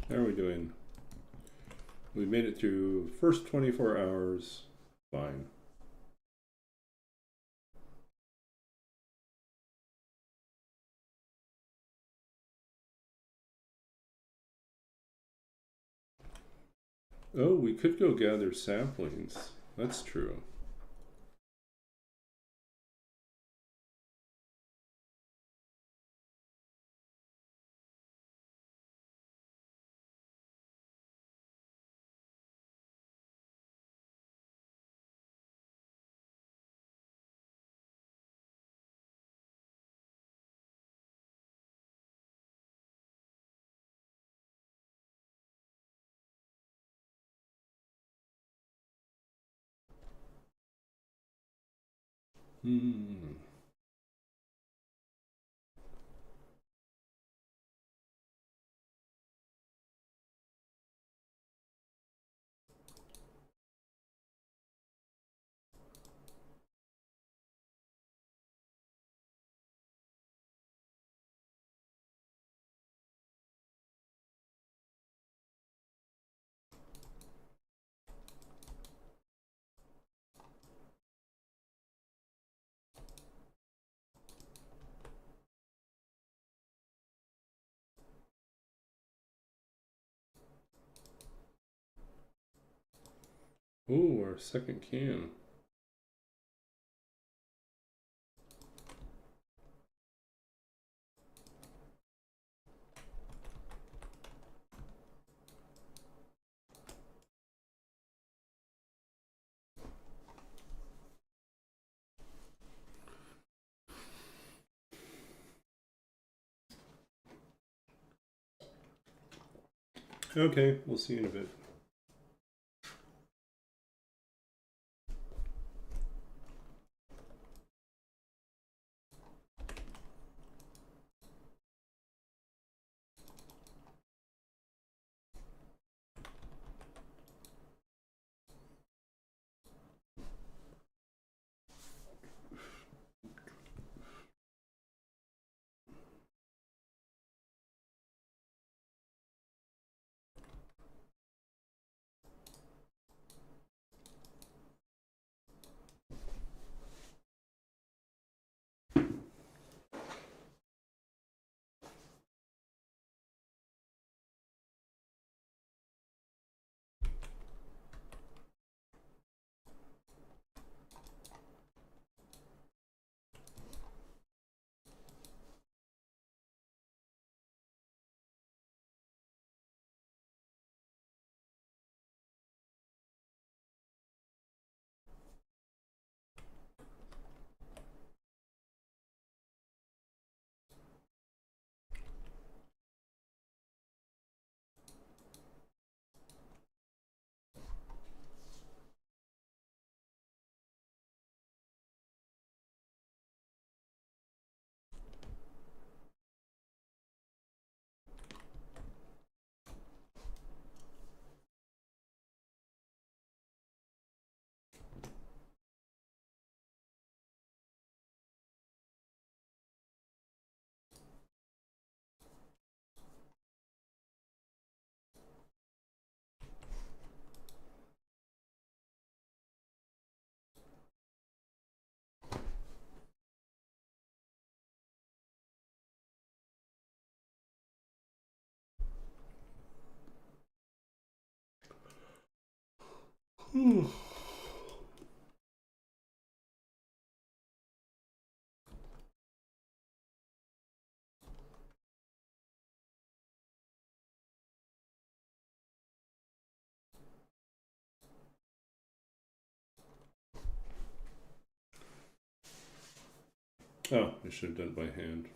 How are we doing? We made it through first 24 hours. Fine. Oh, we could go gather saplings. That's true. Hmm. Oh, our second can. Okay, we'll see you in a bit. Oh, I should have done it by hand.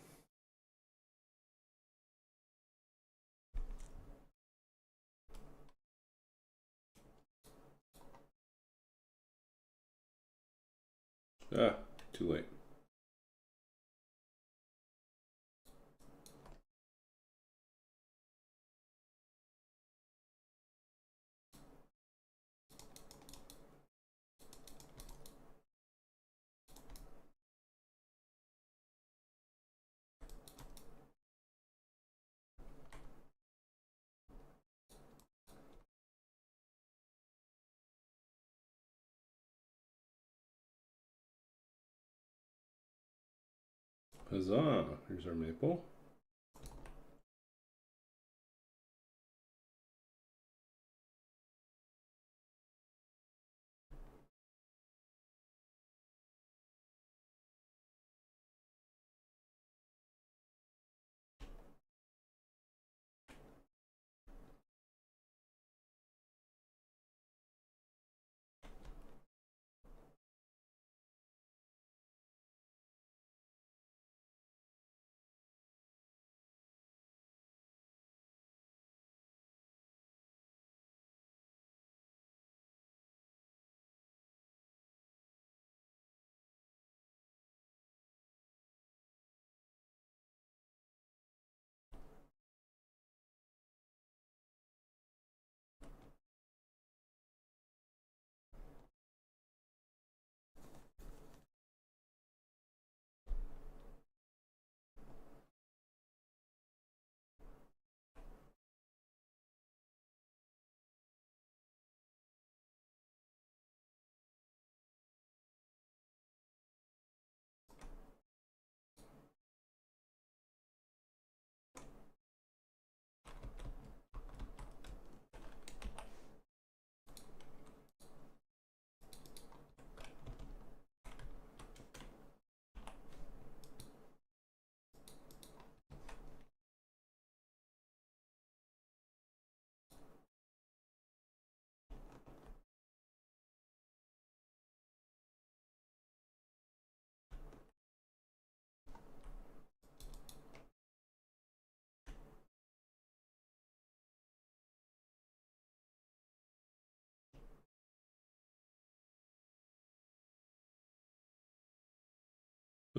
Ah, too late. Huzzah! Here's our maple.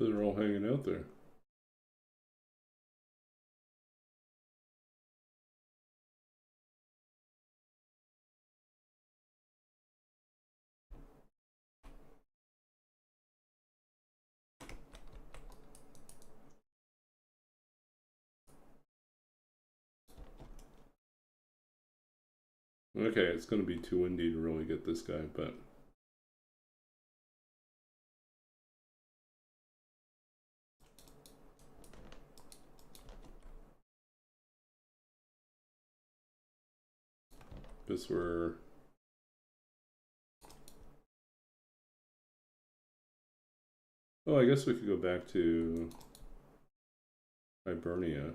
They're all hanging out there. Okay, it's going to be too windy to really get this guy, but guess we're... Oh, I guess we could go back to Hibernia.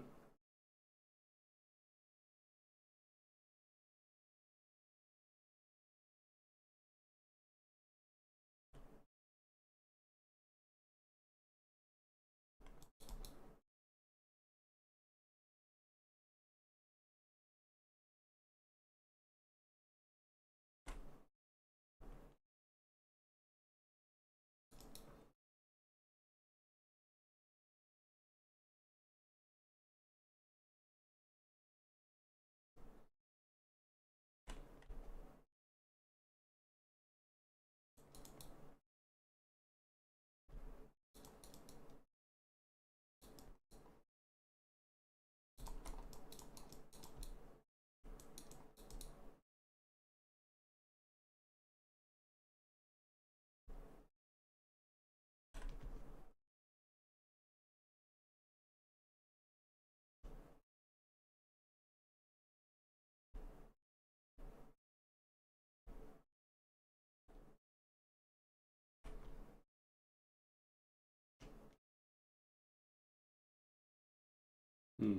Hmm.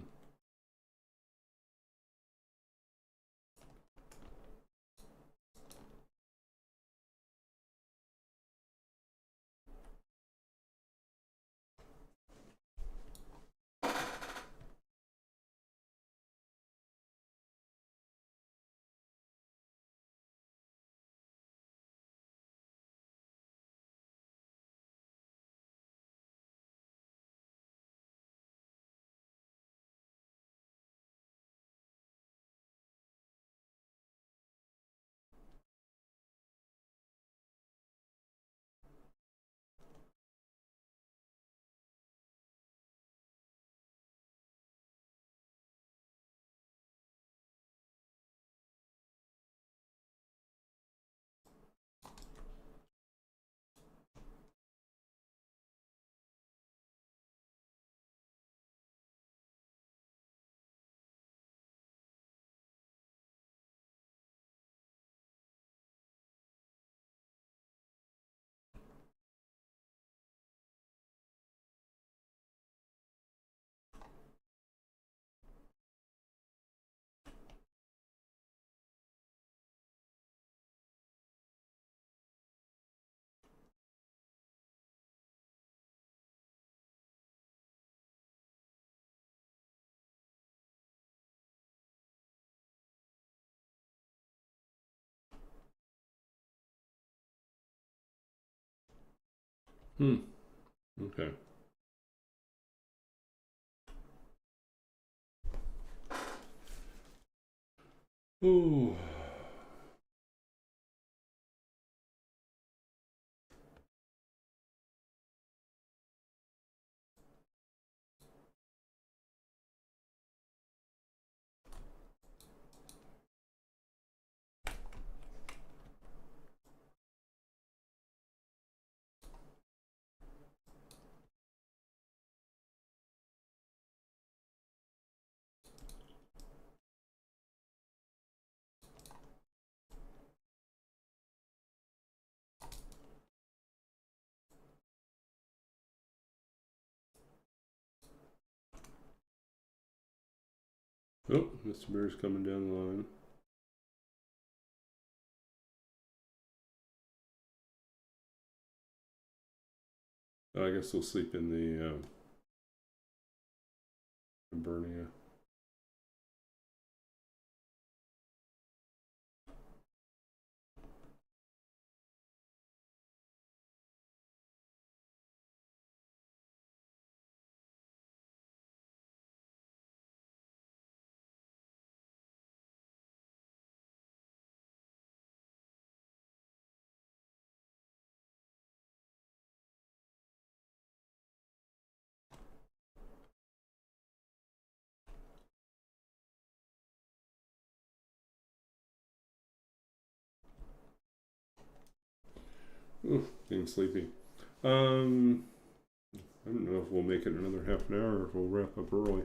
Hmm. Okay. Ooh. Oh, Mr. Bear's coming down the line. I guess we'll sleep in the Hibernia. Ooh, getting sleepy. Um, I don't know if we'll make it another half an hour or if we'll wrap up early.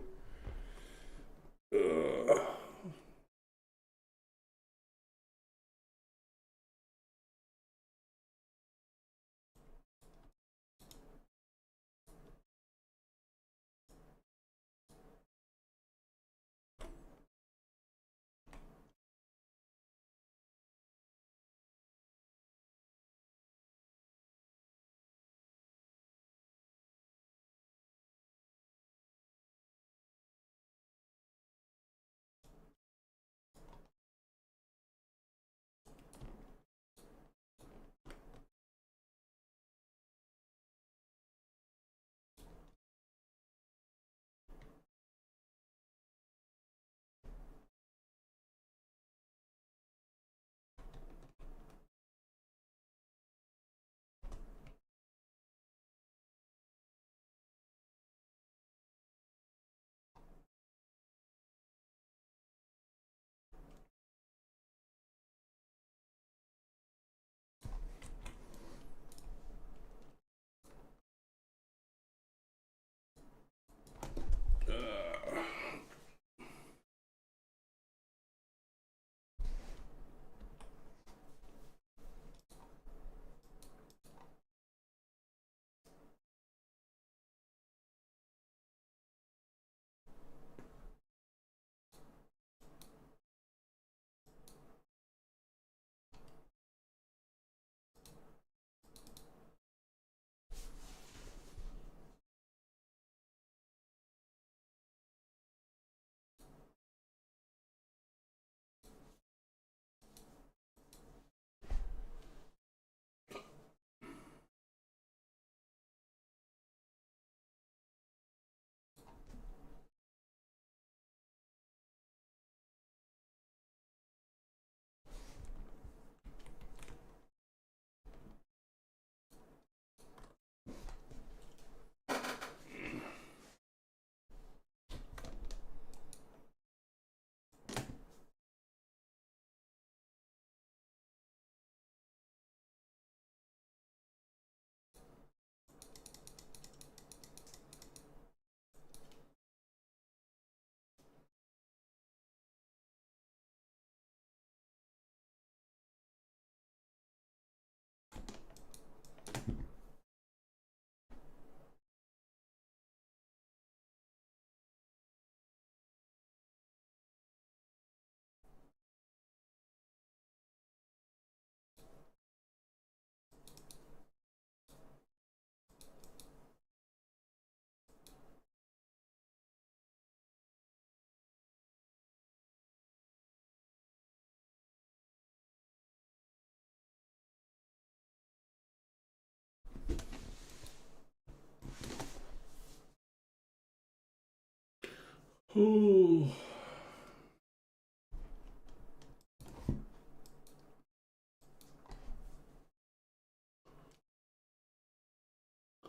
Oh,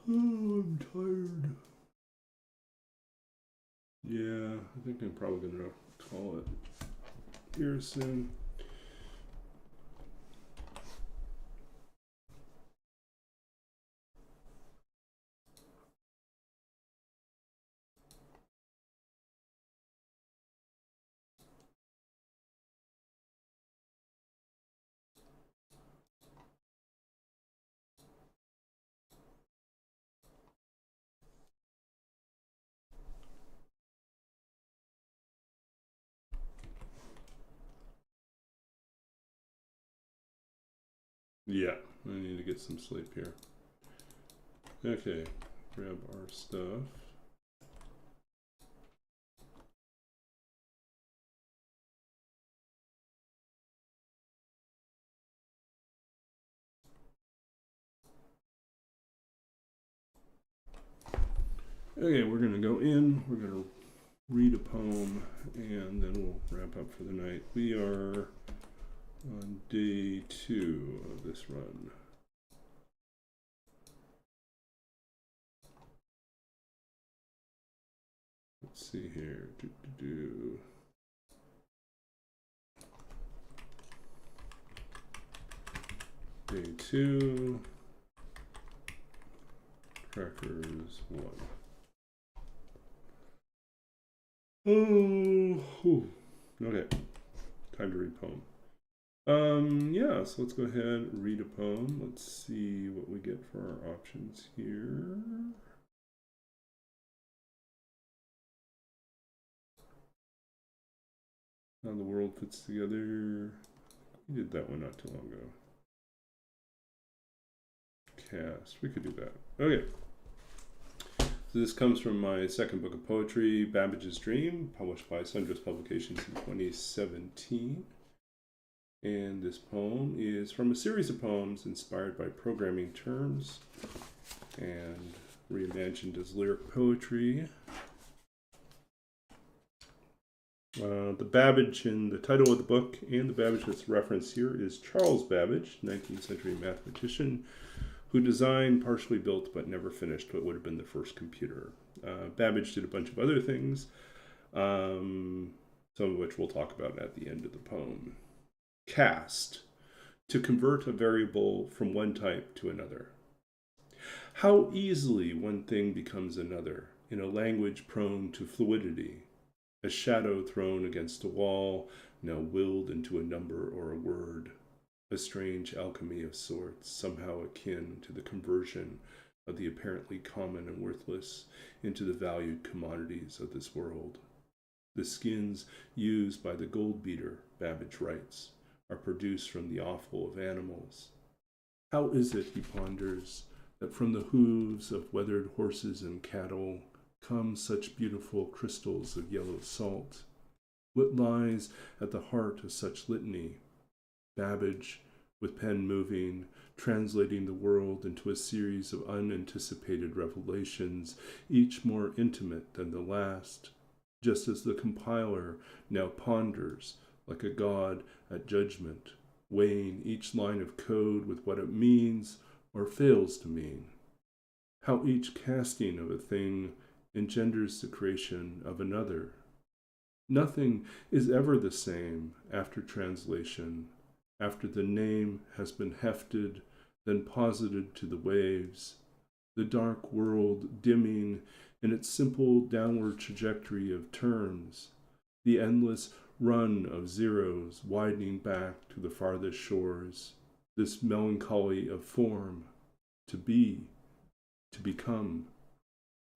I'm tired. Yeah, I think I'm probably gonna call it here soon. Yeah, I need to get some sleep here. Okay, grab our stuff. Okay, we're gonna go in, we're gonna read a poem, and then we'll wrap up for the night. We are on day 2 of this run. Let's see here. Day 2, crackers 1. Oh, okay. Time to read poem. Yeah, so let's go ahead and read a poem. Let's see what we get for our options here. How the world fits together. We did that one not too long ago. Cast. We could do that. Okay. So this comes from my second book of poetry, Babbage's Dream, published by Sundress Publications in 2017. And this poem is from a series of poems inspired by programming terms and reimagined as lyric poetry. The Babbage in the title of the book and the Babbage that's referenced here is Charles Babbage, 19th century mathematician, who designed, partially built, but never finished what would have been the first computer. Babbage did a bunch of other things, some of which we'll talk about at the end of the poem. Cast, to convert a variable from one type to another. How easily one thing becomes another in a language prone to fluidity, a shadow thrown against a wall, now willed into a number or a word. A strange alchemy of sorts, somehow akin to the conversion of the apparently common and worthless into the valued commodities of this world. The skins used by the gold beater, Babbage writes, are produced from the offal of animals. How is it, he ponders, that from the hooves of weathered horses and cattle come such beautiful crystals of yellow salt? What lies at the heart of such litany? Babbage, with pen moving, translating the world into a series of unanticipated revelations, each more intimate than the last, just as the compiler now ponders like a god at judgment, weighing each line of code with what it means or fails to mean. How each casting of a thing engenders the creation of another. Nothing is ever the same after translation, after the name has been hefted, then posited to the waves, the dark world dimming in its simple downward trajectory of terms, the endless run of zeros widening back to the farthest shores, this melancholy of form, to be, to become,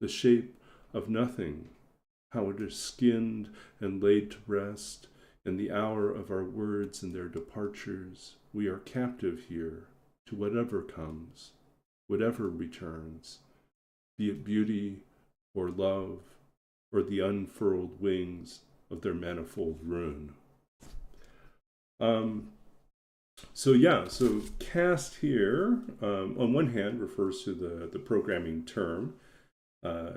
the shape of nothing, how it is skinned and laid to rest. In the hour of our words and their departures, we are captive here to whatever comes, whatever returns, be it beauty or love or the unfurled wings of their manifold ruin. So cast here, on one hand, refers to the programming term, uh,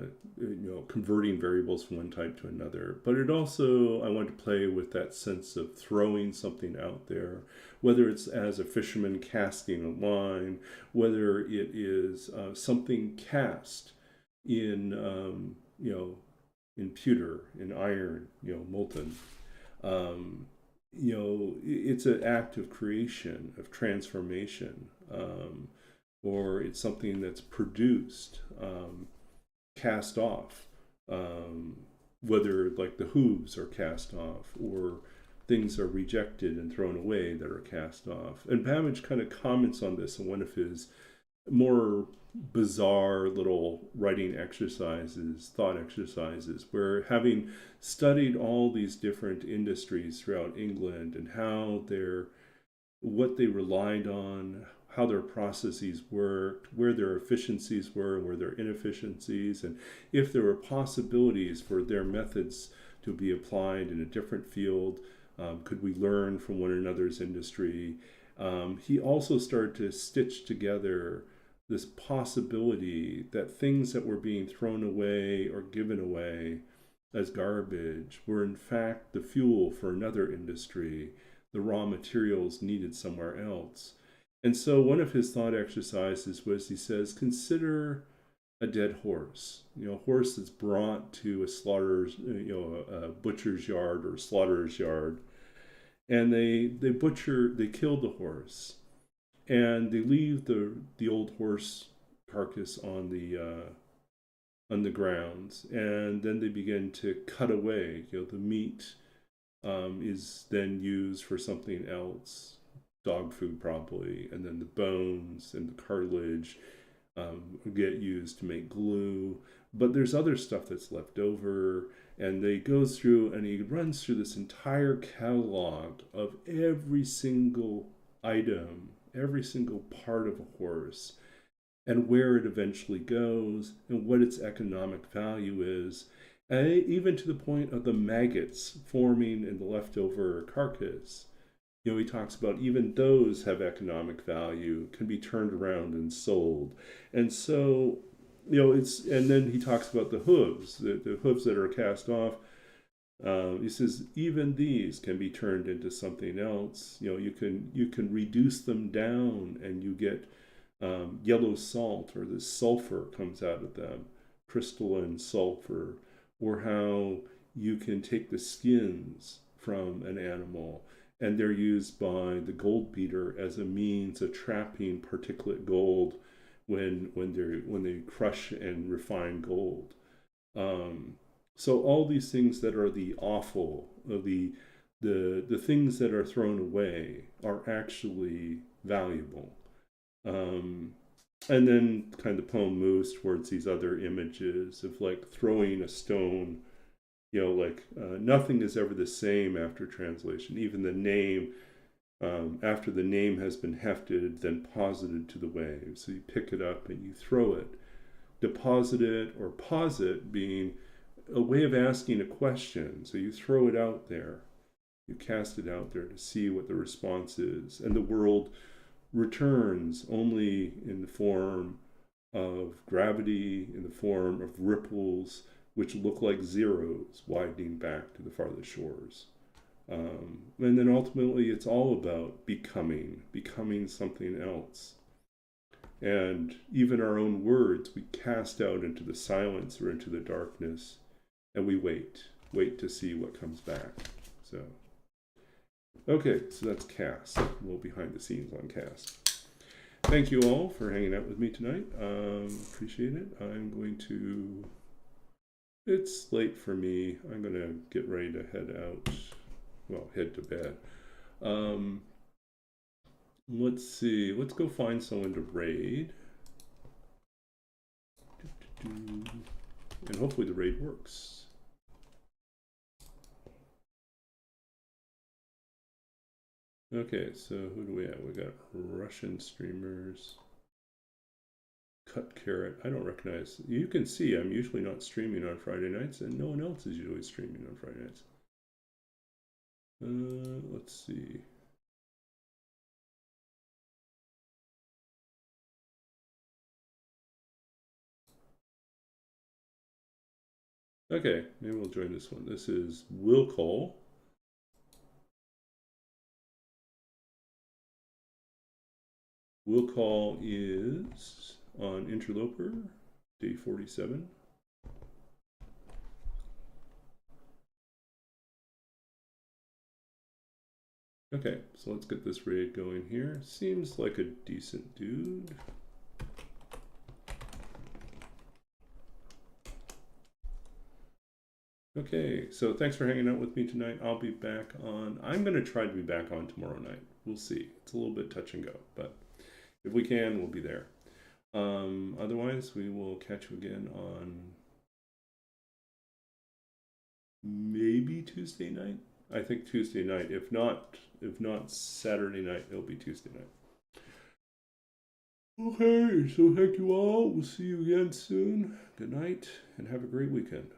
converting variables from one type to another. But it also, I want to play with that sense of throwing something out there, whether it's as a fisherman casting a line, whether it is something cast in, in pewter, in iron, molten. Um, it's an act of creation, of transformation, or it's something that's produced. Cast off, um, whether like the hooves are cast off or things are rejected and thrown away that are cast off. And Babbage kind of comments on this in one of his more bizarre little writing exercises, thought exercises, where having studied all these different industries throughout England and how they're what they relied on, how their processes worked, where their efficiencies were, and where their inefficiencies, and if there were possibilities for their methods to be applied in a different field. Could we learn from one another's industry? He also started to stitch together this possibility that things that were being thrown away or given away as garbage were in fact the fuel for another industry, the raw materials needed somewhere else. And so one of his thought exercises was he says, consider a dead horse, a horse that's brought to a slaughter's, a butcher's yard or slaughterer's yard, and they kill the horse, and they leave the old horse carcass on the grounds, and then they begin to cut away. The meat is then used for something else, dog food probably, and then the bones and the cartilage get used to make glue. But there's other stuff that's left over, and he goes through and he runs through this entire catalog of every single item, every single part of a horse, and where it eventually goes, and what its economic value is, and even to the point of the maggots forming in the leftover carcass. He talks about even those have economic value, can be turned around and sold. And so, and then he talks about the hooves, the hooves that are cast off. He says even these can be turned into something else. You can reduce them down, and you get yellow salt, or the sulfur comes out of them, crystalline sulfur, or how you can take the skins from an animal, and they're used by the gold beater as a means of trapping particulate gold when they crush and refine gold. So all these things that are the offal, the things that are thrown away, are actually valuable. And then kind of the poem moves towards these other images of like throwing a stone, nothing is ever the same after translation. Even the name, after the name has been hefted, then posited to the wave. So you pick it up and you throw it. Deposit it, or posit being a way of asking a question. So you throw it out there. You cast it out there to see what the response is. And the world returns only in the form of gravity, in the form of ripples, which look like zeros widening back to the farthest shores. And then ultimately it's all about becoming something else. And even our own words we cast out into the silence or into the darkness, and we wait to see what comes back. So okay, so that's Cast, a little behind the scenes on Cast. Thank you all for hanging out with me tonight. Appreciate it. I'm going to, it's late for me. I'm going to get ready to head out. Well, head to bed. Let's see. Let's go find someone to raid. And hopefully the raid works. Okay, so who do we have? We got Russian streamers. Cut Carrot. I don't recognize. You can see I'm usually not streaming on Friday nights, and no one else is usually streaming on Friday nights. Let's see. Okay, maybe we'll join this one. This is Will Call. Will Call is on Interloper, day 47. Okay, so let's get this raid going here. Seems like a decent dude. Okay, so thanks for hanging out with me tonight. I'll be back on, I'm going to try to be back on tomorrow night. We'll see. It's a little bit touch and go, but if we can, we'll be there. Otherwise, we will catch you again on maybe Tuesday night. I think Tuesday night. If not Saturday night, it'll be Tuesday night. Okay, so thank you all. We'll see you again soon. Good night and have a great weekend.